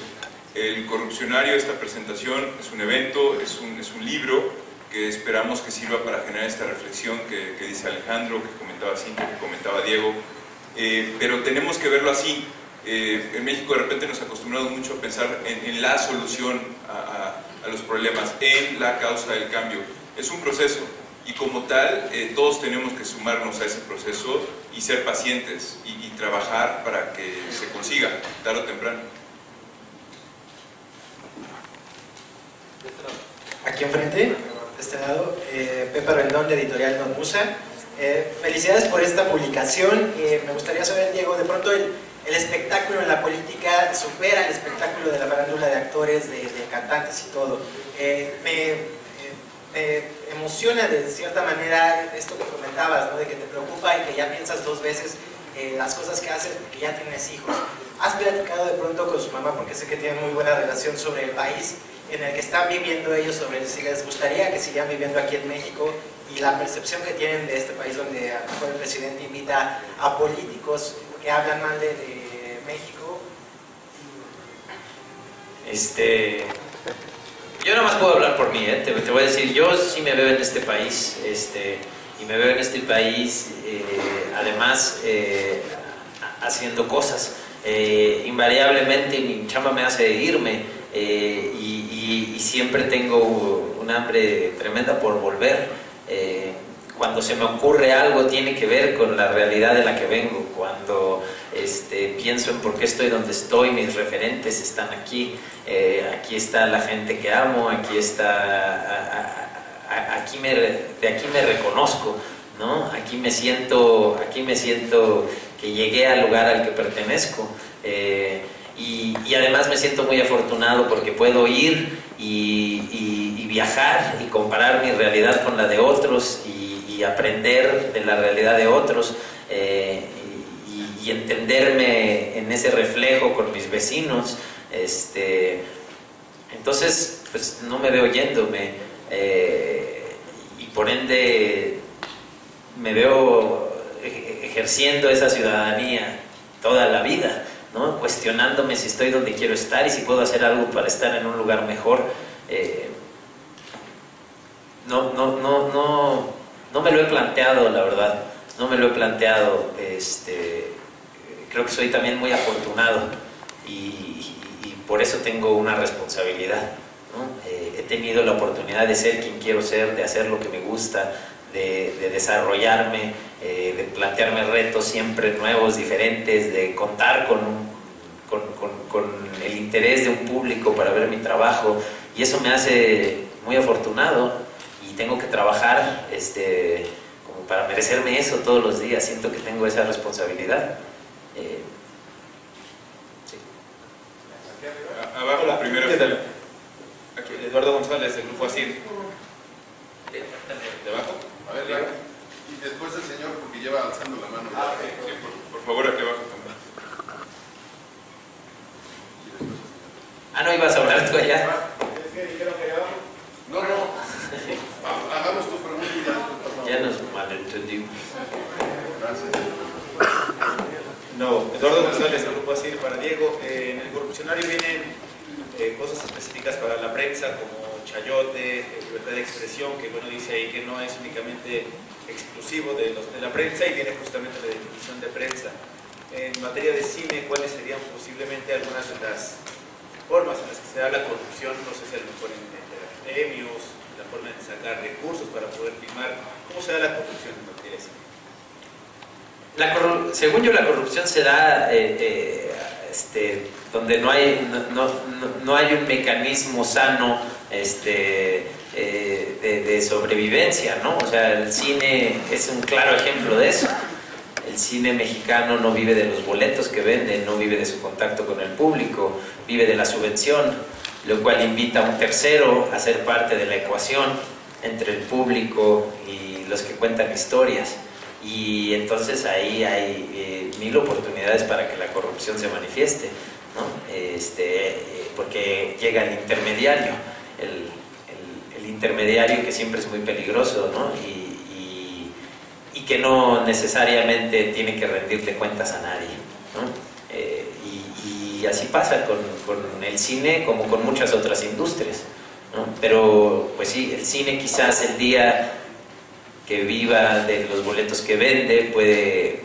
El corrupcionario, esta presentación, es un evento, es un libro que esperamos que sirva para generar esta reflexión que dice Alejandro, que comentaba Cintia, que comentaba Diego, pero tenemos que verlo así. En México de repente nos acostumbramos mucho a pensar en la solución a los problemas, en la causa del cambio. Es un proceso y como tal todos tenemos que sumarnos a ese proceso y ser pacientes y trabajar para que se consiga tarde o temprano. Aquí enfrente, de este lado, Pepa Rendón de Editorial Don Musa. Felicidades por esta publicación. Me gustaría saber, Diego, de pronto el espectáculo en la política supera el espectáculo de la farándula de actores, de cantantes y todo. Me emociona de cierta manera esto que comentabas, ¿no? De que te preocupa y que ya piensas dos veces las cosas que haces porque ya tienes hijos. ¿Has platicado de pronto con su mamá, porque sé que tienen muy buena relación, sobre el país en el que están viviendo ellos, sobre si les gustaría que siguieran viviendo aquí en México y la percepción que tienen de este país donde a lo mejor el presidente invita a políticos que hablan mal de México? Yo nada más puedo hablar por mí, te voy a decir, yo sí me veo en este país, y me veo en este país además haciendo cosas. Invariablemente mi chamba me hace irme, y siempre tengo un hambre tremenda por volver. Cuando se me ocurre algo tiene que ver con la realidad de la que vengo. Cuando pienso en por qué estoy donde estoy, mis referentes están aquí. Aquí está la gente que amo, aquí está, de aquí me reconozco, ¿no? Aquí me siento que llegué al lugar al que pertenezco. Y además me siento muy afortunado porque puedo ir y viajar y comparar mi realidad con la de otros y aprender de la realidad de otros, y entenderme en ese reflejo con mis vecinos. Entonces pues no me veo yéndome, y por ende me veo ejerciendo esa ciudadanía toda la vida, ¿no? Cuestionándome si estoy donde quiero estar y si puedo hacer algo para estar en un lugar mejor. No me lo he planteado, la verdad, no me lo he planteado. Creo que soy también muy afortunado y por eso tengo una responsabilidad, ¿no? He tenido la oportunidad de ser quien quiero ser, de hacer lo que me gusta, de desarrollarme, de plantearme retos siempre nuevos, diferentes, de contar con el interés de un público para ver mi trabajo, y eso me hace muy afortunado y tengo que trabajar como para merecerme eso todos los días. Siento que tengo esa responsabilidad. Sí. Abajo la primera fila. Aquí. Eduardo González, del Grupo ASIR. ¿De abajo? A ver, y después el señor, porque lleva alzando la mano. Okay. Sí, por favor, aquí abajo también. ¿No ibas a hablar tú allá? ¿Es que dijeron que allá abajo? No. Hagamos tu pregunta y ya después pasamos. Ya nos malentendimos. Gracias. No, Eduardo González, del Grupo ASIR, para Diego. En el corrupcionario vienen cosas específicas para la prensa, como chayote, libertad de expresión, que bueno, dice ahí que no es únicamente exclusivo de la prensa, y viene justamente la definición de prensa. En materia de cine, ¿cuáles serían posiblemente algunas de las formas en las que se da la corrupción? No sé si a lo mejor en gremios, la forma de sacar recursos para poder filmar. ¿Cómo se da la corrupción en materia de cine? Según yo, la corrupción se da donde no hay un mecanismo sano de sobrevivencia, ¿no? O sea, el cine es un claro ejemplo de eso. El cine mexicano no vive de los boletos que vende, no vive de su contacto con el público, vive de la subvención, lo cual invita a un tercero a ser parte de la ecuación entre el público y los que cuentan historias. Y entonces ahí hay mil oportunidades para que la corrupción se manifieste, ¿no? Porque llega el intermediario, el intermediario que siempre es muy peligroso, ¿no? Y que no necesariamente tiene que rendirle cuentas a nadie, ¿no? Y así pasa con el cine como con muchas otras industrias, ¿no? Pero pues sí, el cine quizás el día que viva de los boletos que vende puede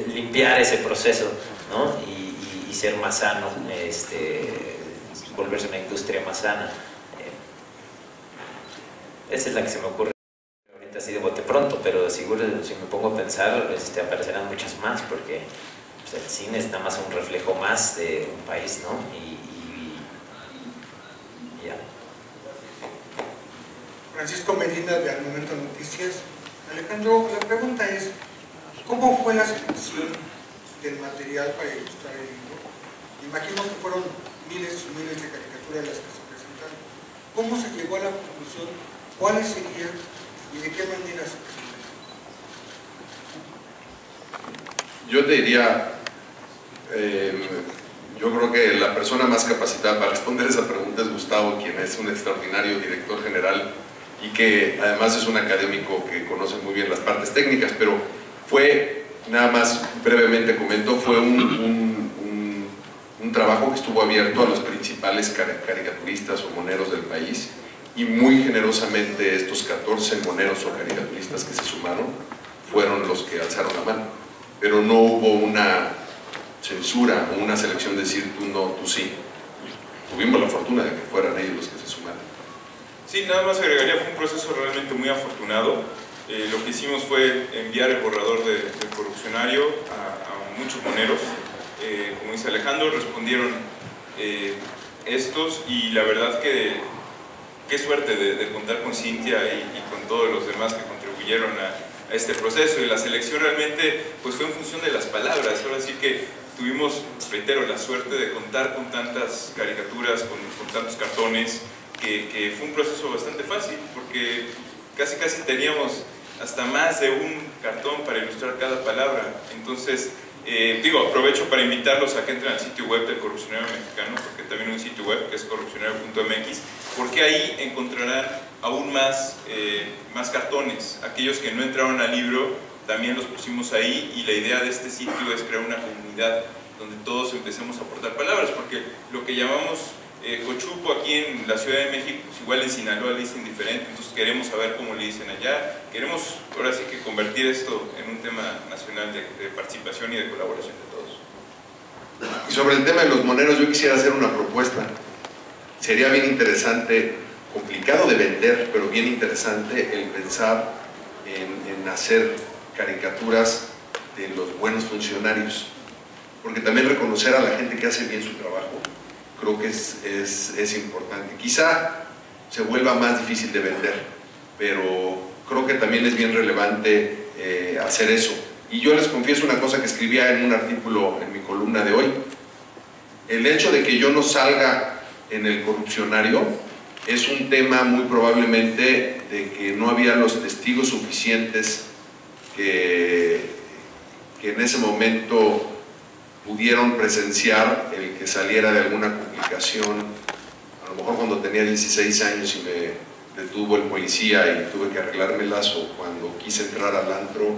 limpiar ese proceso, ¿no? y ser más sano, volverse una industria más sana. Esa es la que se me ocurre ahorita así de bote pronto, pero seguro si me pongo a pensar aparecerán muchas más, porque pues, el cine está más un reflejo más de un país, ¿no? Y ya. Francisco Medina, de Al Momento Noticias. Alejandro, la pregunta es, ¿cómo fue la selección del material para ilustrar el libro? Imagino que fueron miles y miles de caricaturas las que se presentaron. ¿Cómo se llegó a la conclusión? ¿Cuáles serían y de qué manera se presentaron? Yo te diría, yo creo que la persona más capacitada para responder esa pregunta es Gustavo, quien es un extraordinario director general y que además es un académico que conoce muy bien las partes técnicas, pero fue, nada más brevemente comento, fue un trabajo que estuvo abierto a los principales caricaturistas o moneros del país, y muy generosamente estos 14 moneros o caricaturistas que se sumaron fueron los que alzaron la mano, pero no hubo una censura o una selección de decir tú no, tú sí. Tuvimos la fortuna de que fueran ellos los que se sumaron. Sí, nada más agregaría, fue un proceso realmente muy afortunado. Lo que hicimos fue enviar el borrador del corrupcionario a muchos moneros. Como dice Alejandro, respondieron estos, y la verdad que qué suerte de contar con Cintia y con todos los demás que contribuyeron a este proceso. Y la selección realmente pues fue en función de las palabras. Ahora sí que tuvimos, reitero, la suerte de contar con tantas caricaturas, con tantos cartones, que fue un proceso bastante fácil, porque casi teníamos hasta más de un cartón para ilustrar cada palabra. Entonces, aprovecho para invitarlos a que entren al sitio web del Corrupcionario Mexicano, porque también hay un sitio web que es corrupcionario.mx, porque ahí encontrarán aún más cartones. Aquellos que no entraron al libro también los pusimos ahí, y la idea de este sitio es crear una comunidad donde todos empecemos a aportar palabras, porque lo que llamamos cochupo aquí en la Ciudad de México, pues igual en Sinaloa le dicen diferente, entonces queremos saber cómo le dicen allá. Queremos ahora sí que convertir esto en un tema nacional de participación y de colaboración de todos. Y sobre el tema de los moneros, yo quisiera hacer una propuesta. Sería bien interesante, complicado de vender, pero bien interesante el pensar en hacer caricaturas de los buenos funcionarios, porque también reconocer a la gente que hace bien su trabajo creo que es importante. Quizá se vuelva más difícil de vender, pero creo que también es bien relevante hacer eso. Y yo les confieso una cosa que escribía en un artículo en mi columna de hoy: el hecho de que yo no salga en el corrupcionario es un tema muy probablemente de que no había los testigos suficientes que en ese momento pudieron presenciar el que saliera de alguna publicación. A lo mejor cuando tenía 16 años y me detuvo el policía y tuve que arreglármelas, o cuando quise entrar al antro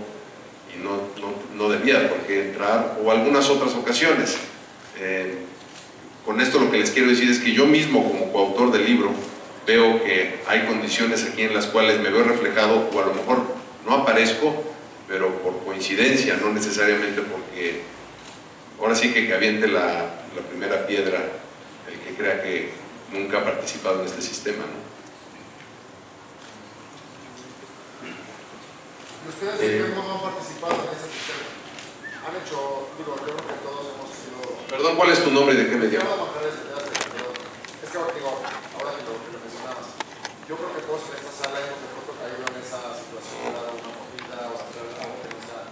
y no debía por qué entrar, o algunas otras ocasiones. Con esto lo que les quiero decir es que yo mismo, como coautor del libro, veo que hay condiciones aquí en las cuales me veo reflejado, o a lo mejor no aparezco, pero por coincidencia, no necesariamente porque ahora sí que aviente la primera piedra el que crea que nunca ha participado en este sistema, ¿no? ¿Ustedes de qué modo han participado en ese sistema? Han hecho, digo, yo creo que todos hemos sido... Perdón, ¿cuál es tu nombre y de qué me llamas? Es que digo, ahora que lo mencionabas, yo creo que todos en esta sala hemos de pronto caído en esa situación de dar una mordida o hacer algo que no sea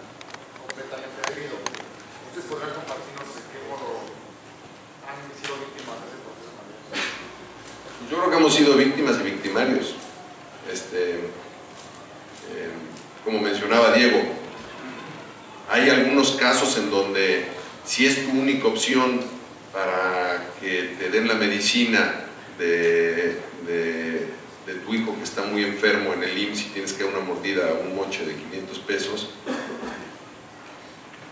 completamente debido. ¿Ustedes podrán compartirnos de qué modo han sido víctimas de ese proceso también? Yo creo que hemos sido víctimas y victimarios. Como mencionaba Diego, hay algunos casos en donde si es tu única opción para que te den la medicina de tu hijo que está muy enfermo en el IMSS y tienes que dar una mordida a un moche de 500 pesos,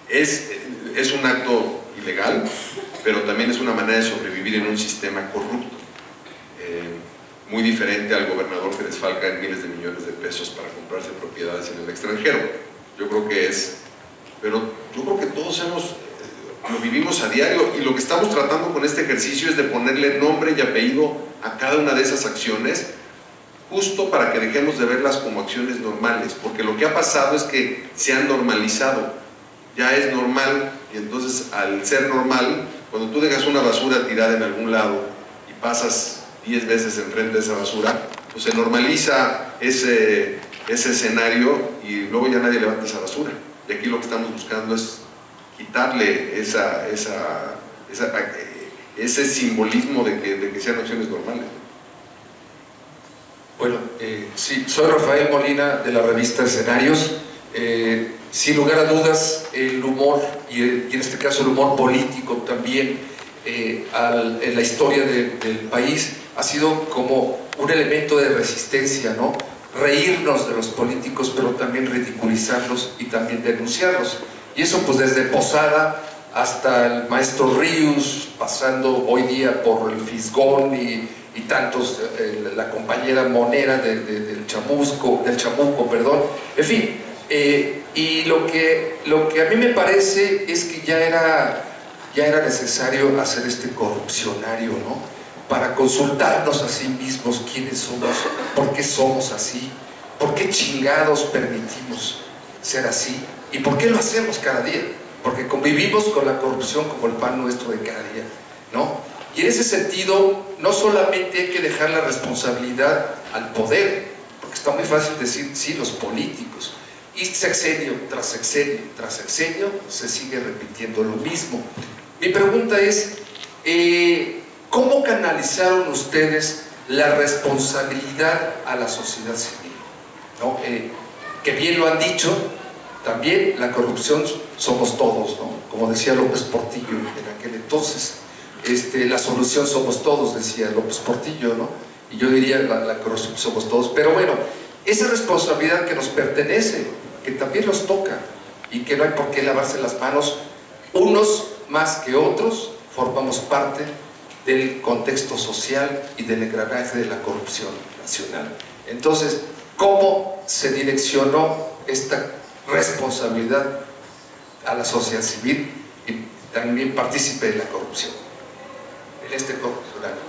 es un acto ilegal, pero también es una manera de sobrevivir en un sistema corrupto. Muy diferente al gobernador que desfalca en miles de millones de pesos para comprarse propiedades en el extranjero. Yo creo que pero yo creo que todos lo vivimos a diario, y lo que estamos tratando con este ejercicio es de ponerle nombre y apellido a cada una de esas acciones, justo para que dejemos de verlas como acciones normales, porque lo que ha pasado es que se han normalizado, ya es normal, y entonces al ser normal, cuando tú dejas una basura tirada en algún lado y pasas 10 veces enfrente de esa basura, pues se normaliza ese escenario y luego ya nadie levanta esa basura. Y aquí lo que estamos buscando es quitarle ese simbolismo de que sean acciones normales. Bueno, sí, soy Rafael Molina de la revista Escenarios. Sin lugar a dudas, el humor, y en este caso el humor político también, en la historia del país, ha sido como un elemento de resistencia, ¿no? Reírnos de los políticos, pero también ridiculizarlos y también denunciarlos. Y eso pues desde Posada hasta el maestro Ríos, pasando hoy día por el Fisgón y tantos, la compañera Monera del Chamuco, perdón. En fin, y lo que a mí me parece es que ya era necesario hacer este corrupcionario, ¿no? Para consultarnos a sí mismos quiénes somos, por qué somos así, por qué chingados permitimos ser así y por qué lo hacemos cada día, porque convivimos con la corrupción como el pan nuestro de cada día, ¿no? Y en ese sentido, no solamente hay que dejar la responsabilidad al poder, porque está muy fácil decir, sí, los políticos, y sexenio tras sexenio tras sexenio se sigue repitiendo lo mismo. Mi pregunta es, ¿cómo canalizaron ustedes la responsabilidad a la sociedad civil? ¿No? Que bien lo han dicho, también la corrupción somos todos, ¿no? Como decía López Portillo en aquel entonces, la solución somos todos, decía López Portillo, ¿no? Y yo diría la corrupción somos todos, pero bueno, esa responsabilidad que nos pertenece, que también nos toca, y que no hay por qué lavarse las manos, unos más que otros, formamos parte del contexto social y del engranaje de la corrupción nacional. Entonces, ¿cómo se direccionó esta responsabilidad a la sociedad civil y también partícipe de la corrupción en este corrupcionario?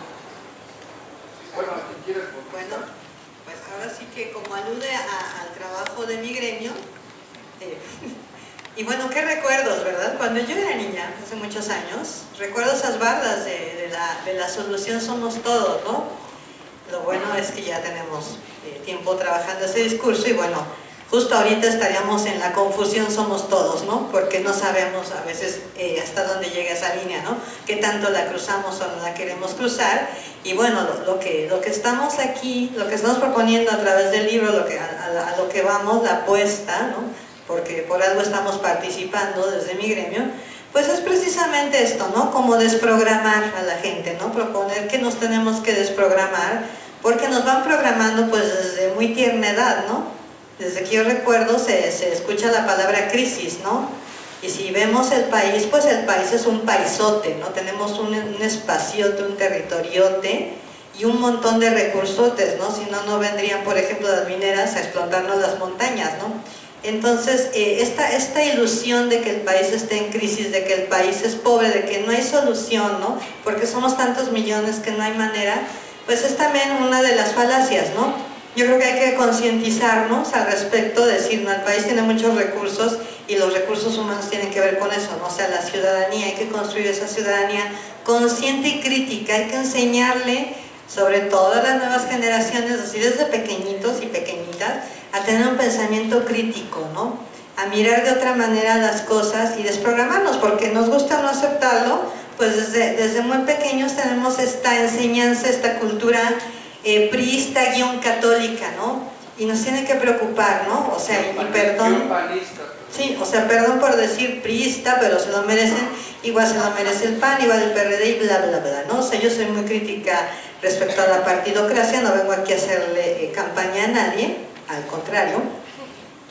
Bueno, pues ahora sí que como alude al trabajo de mi gremio, y bueno, qué recuerdos, ¿verdad? Cuando yo era niña, hace muchos años, recuerdo esas bardas de la solución somos todos, ¿no? Lo bueno es que ya tenemos tiempo trabajando ese discurso y bueno, justo ahorita estaríamos en la confusión somos todos, ¿no? Porque no sabemos a veces hasta dónde llega esa línea, ¿no? Qué tanto la cruzamos o no la queremos cruzar. Y bueno, lo que estamos aquí, lo que estamos proponiendo a través del libro, a lo que vamos, la apuesta, ¿no? Porque por algo estamos participando desde mi gremio, pues es precisamente esto, ¿no? Como desprogramar a la gente, ¿no? Proponer que nos tenemos que desprogramar, porque nos van programando pues desde muy tierna edad, ¿no? Desde que yo recuerdo se escucha la palabra crisis, ¿no? Y si vemos el país, pues el país es un paisote, ¿no? Tenemos un espaciote, un territoriote y un montón de recursotes, ¿no? Si no, no vendrían, por ejemplo, las mineras a explotarnos las montañas, ¿no? Entonces, esta ilusión de que el país esté en crisis, de que el país es pobre, de que no hay solución, ¿no? Porque somos tantos millones que no hay manera, pues es también una de las falacias, ¿no? Yo creo que hay que concientizarnos al respecto, decir, no, el país tiene muchos recursos y los recursos humanos tienen que ver con eso, ¿no? O sea, la ciudadanía, hay que construir esa ciudadanía consciente y crítica, hay que enseñarle, sobre todo a las nuevas generaciones, así desde pequeñitos y pequeñitas, a tener un pensamiento crítico, ¿no? A mirar de otra manera las cosas y desprogramarnos, porque nos gusta no aceptarlo, pues desde muy pequeños tenemos esta enseñanza, esta cultura priista-católica, ¿no? Y nos tiene que preocupar, ¿no? O sea, y perdón. Sí, o sea, perdón por decir priista, pero se lo merecen, igual se lo merece el PAN, igual el PRD y bla, bla, bla, ¿no? O sea, yo soy muy crítica respecto a la partidocracia, no vengo aquí a hacerle campaña a nadie, al contrario.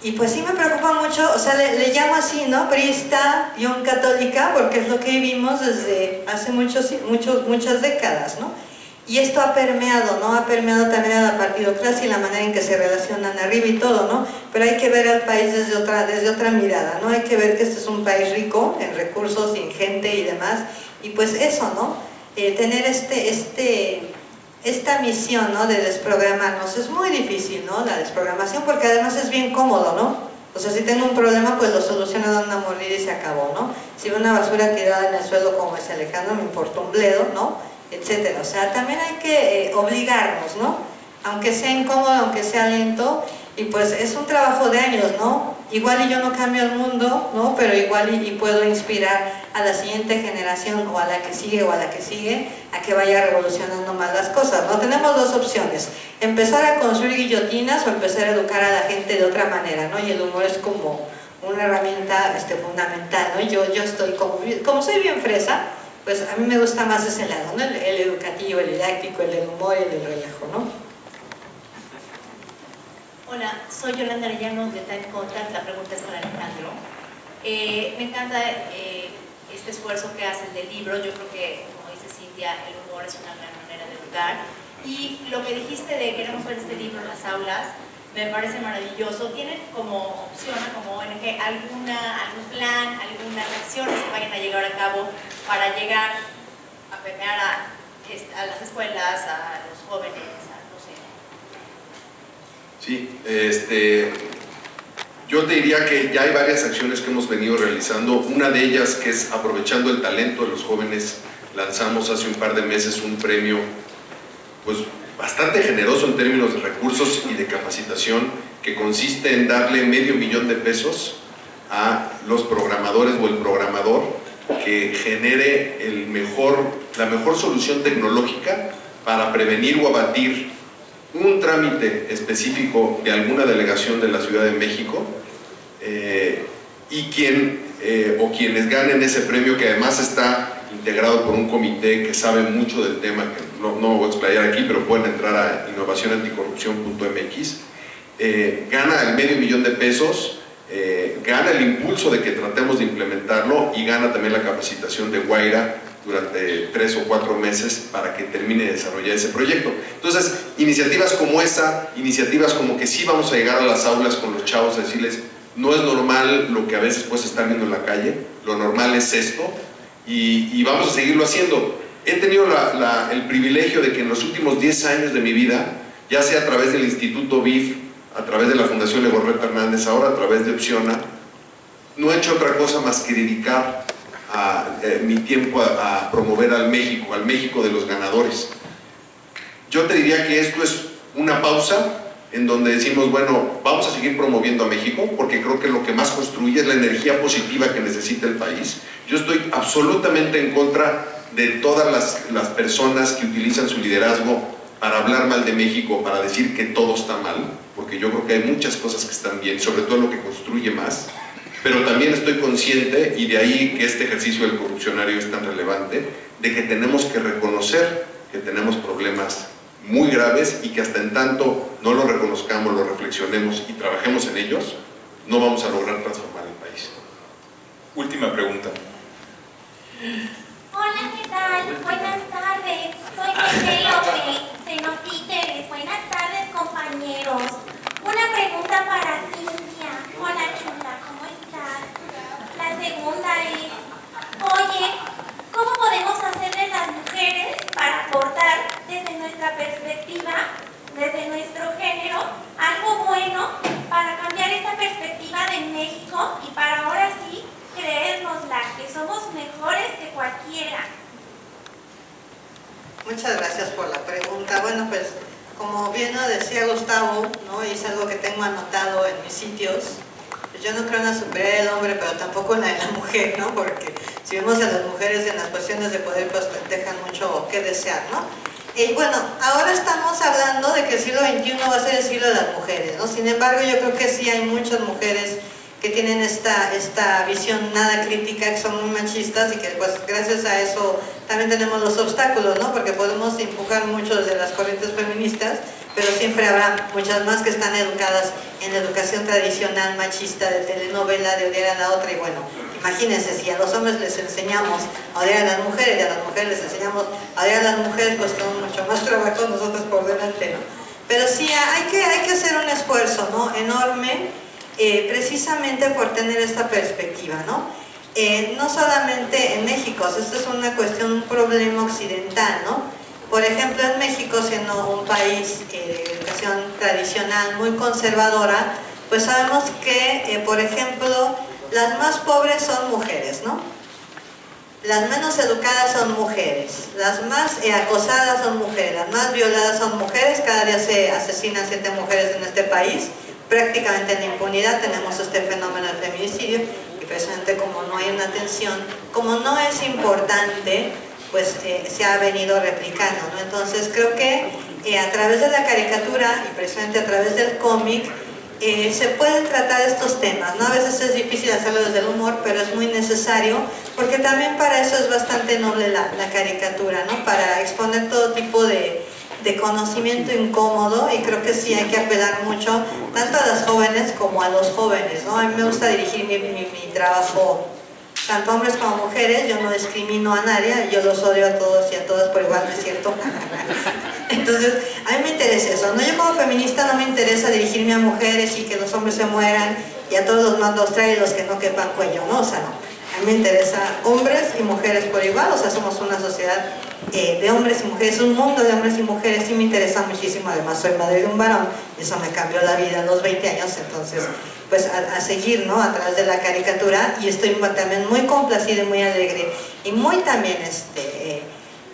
Y pues sí me preocupa mucho, o sea, le llamo así, ¿no? Priista-católica, porque es lo que vivimos desde hace muchas décadas, ¿no? Y esto ha permeado, ¿no? Ha permeado también a la partidocracia y la manera en que se relacionan arriba y todo, ¿no? Pero hay que ver al país desde otra mirada, ¿no? Hay que ver que este es un país rico en recursos, en gente y demás. Y pues eso, ¿no? Tener esta misión, ¿no? De desprogramarnos. Es muy difícil, ¿no? La desprogramación, porque además es bien cómodo, ¿no? O sea, si tengo un problema, pues lo soluciono dando una mordida y se acabó, ¿no? Si veo una basura tirada en el suelo como ese Alejandro, me importa un bledo, ¿no? Etcétera. O sea, también hay que obligarnos, ¿no? Aunque sea incómodo, aunque sea lento, y pues es un trabajo de años, ¿no? Igual y yo no cambio el mundo, ¿no? Pero igual y puedo inspirar a la siguiente generación o a la que sigue o a la que sigue a que vaya revolucionando más las cosas, ¿no? Tenemos dos opciones: empezar a construir guillotinas o empezar a educar a la gente de otra manera, ¿no? Y el humor es como una herramienta fundamental, ¿no? Yo estoy como soy bien fresa, pues a mí me gusta más ese lado, ¿no? El educativo, el didáctico, el del humor y el del relajo, ¿no? Hola, soy Yolanda Arellano de Time Contact. La pregunta es para Alejandro. Me encanta este esfuerzo que hacen del libro. Yo creo que, como dice Cintia, el humor es una gran manera de educar. Y lo que dijiste de queremos ver este libro en las aulas, me parece maravilloso. ¿Tienen como opción, como ONG, algún plan, algunas acciones que vayan a llevar a cabo para llegar a permear a las escuelas, a los jóvenes, no sé? Sí, yo te diría que ya hay varias acciones que hemos venido realizando. Una de ellas, que es aprovechando el talento de los jóvenes, lanzamos hace un par de meses un premio pues bastante generoso en términos de recursos y de capacitación, que consiste en darle $500,000 de pesos a los programadores o el programador que genere la mejor solución tecnológica para prevenir o abatir un trámite específico de alguna delegación de la Ciudad de México, y quienes ganen ese premio, que además está integrado por un comité que sabe mucho del tema, que no me voy a explayar aquí, pero pueden entrar a innovacionanticorrupción.mx, gana el $500,000 de pesos, gana el impulso de que tratemos de implementarlo y gana también la capacitación de Guaira durante 3 o 4 meses para que termine de desarrollar ese proyecto. Entonces, iniciativas como esa, iniciativas como que sí vamos a llegar a las aulas con los chavos a decirles, no es normal lo que a veces pues están viendo en la calle, lo normal es esto, y vamos a seguirlo haciendo. He tenido el privilegio de que en los últimos 10 años de mi vida, ya sea a través del Instituto BIF, a través de la Fundación Legorreta Hernández, ahora a través de Opciona, no he hecho otra cosa más que dedicar mi tiempo a promover al México de los ganadores. Yo te diría que esto es una pausa en donde decimos, bueno, vamos a seguir promoviendo a México, porque creo que lo que más construye es la energía positiva que necesita el país. Yo estoy absolutamente en contra de todas las personas que utilizan su liderazgo para hablar mal de México, para decir que todo está mal, porque yo creo que hay muchas cosas que están bien, sobre todo lo que construye más. Pero también estoy consciente, y de ahí que este ejercicio del corrupcionario es tan relevante, de que tenemos que reconocer que tenemos problemas muy graves y que hasta en tanto no lo reconozcamos, lo reflexionemos y trabajemos en ellos, no vamos a lograr transformar el país. Última pregunta. Hola, ¿qué tal? Buenas tardes. Soy Pepe López de Notíteres. Buenas tardes, compañeros. Una pregunta para Cintia. Hola, chula, ¿cómo estás? La segunda es, oye, ¿cómo podemos hacerle las mujeres para aportar desde nuestra perspectiva, desde nuestro género, incluso y para ahora sí creérnosla, que somos mejores que cualquiera. Muchas gracias por la pregunta. Bueno, pues como bien lo decía Gustavo, ¿no? Y es algo que tengo anotado en mis sitios, pues yo no creo en la superioridad del hombre, pero tampoco en la de la mujer, ¿no? Porque si vemos a las mujeres en las cuestiones de poder, pues dejan mucho que desear, ¿no? Y bueno, ahora estamos hablando de que el siglo XXI va a ser el siglo de las mujeres, ¿no? Sin embargo, yo creo que sí hay muchas mujeres que tienen esta visión nada crítica, que son muy machistas y que pues gracias a eso también tenemos los obstáculos, ¿no? Porque podemos empujar mucho desde las corrientes feministas, pero siempre habrá muchas más que están educadas en la educación tradicional machista de telenovela, de odiar a la otra. Y bueno, imagínense, si a los hombres les enseñamos a odiar a las mujeres y a las mujeres les enseñamos a odiar a las mujeres, pues tenemos mucho más trabajo nosotros por delante, ¿no? Pero sí, hay que hacer un esfuerzo, ¿no? Enorme, precisamente por tener esta perspectiva, ¿no? No solamente en México, esto es una cuestión, un problema occidental, ¿no? Por ejemplo, en México, siendo un país de educación tradicional muy conservadora, pues sabemos que, por ejemplo, las más pobres son mujeres, ¿no? Las menos educadas son mujeres, las más acosadas son mujeres, las más violadas son mujeres. Cada día se asesinan 7 mujeres en este país, prácticamente en la impunidad. Tenemos este fenómeno del feminicidio y precisamente como no hay una atención, como no es importante, pues se ha venido replicando, ¿no? Entonces creo que a través de la caricatura y precisamente a través del cómic se pueden tratar estos temas, ¿no? A veces es difícil hacerlo desde el humor, pero es muy necesario, porque también para eso es bastante noble la caricatura, ¿no? Para exponer todo tipo de conocimiento incómodo, y creo que sí hay que apelar mucho tanto a las jóvenes como a los jóvenes, ¿no? A mí me gusta dirigir mi trabajo tanto a hombres como a mujeres. Yo no discrimino a nadie, yo los odio a todos y a todas por igual, ¿no es cierto? Entonces, a mí me interesa eso, ¿no? Yo como feminista no me interesa dirigirme a mujeres y que los hombres se mueran y a todos los mando a traer y los que no quepan cuello, ¿no? O sea, no. A mí me interesa hombres y mujeres por igual, o sea, somos una sociedad de hombres y mujeres, un mundo de hombres y mujeres, y me interesa muchísimo. Además, soy madre de un varón, y eso me cambió la vida a los 20 años, entonces pues a seguir, ¿no? A través de la caricatura, y estoy también muy complacida y muy alegre y muy también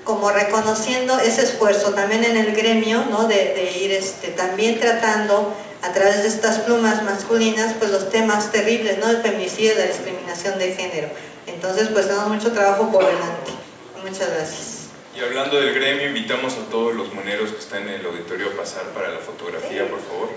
como reconociendo ese esfuerzo también en el gremio, ¿no? De ir también tratando a través de estas plumas masculinas pues los temas terribles, ¿no? El feminicidio y la discriminación de género. Entonces pues tenemos mucho trabajo por delante. Muchas gracias. Y hablando del gremio, invitamos a todos los moneros que están en el auditorio a pasar para la fotografía, por favor.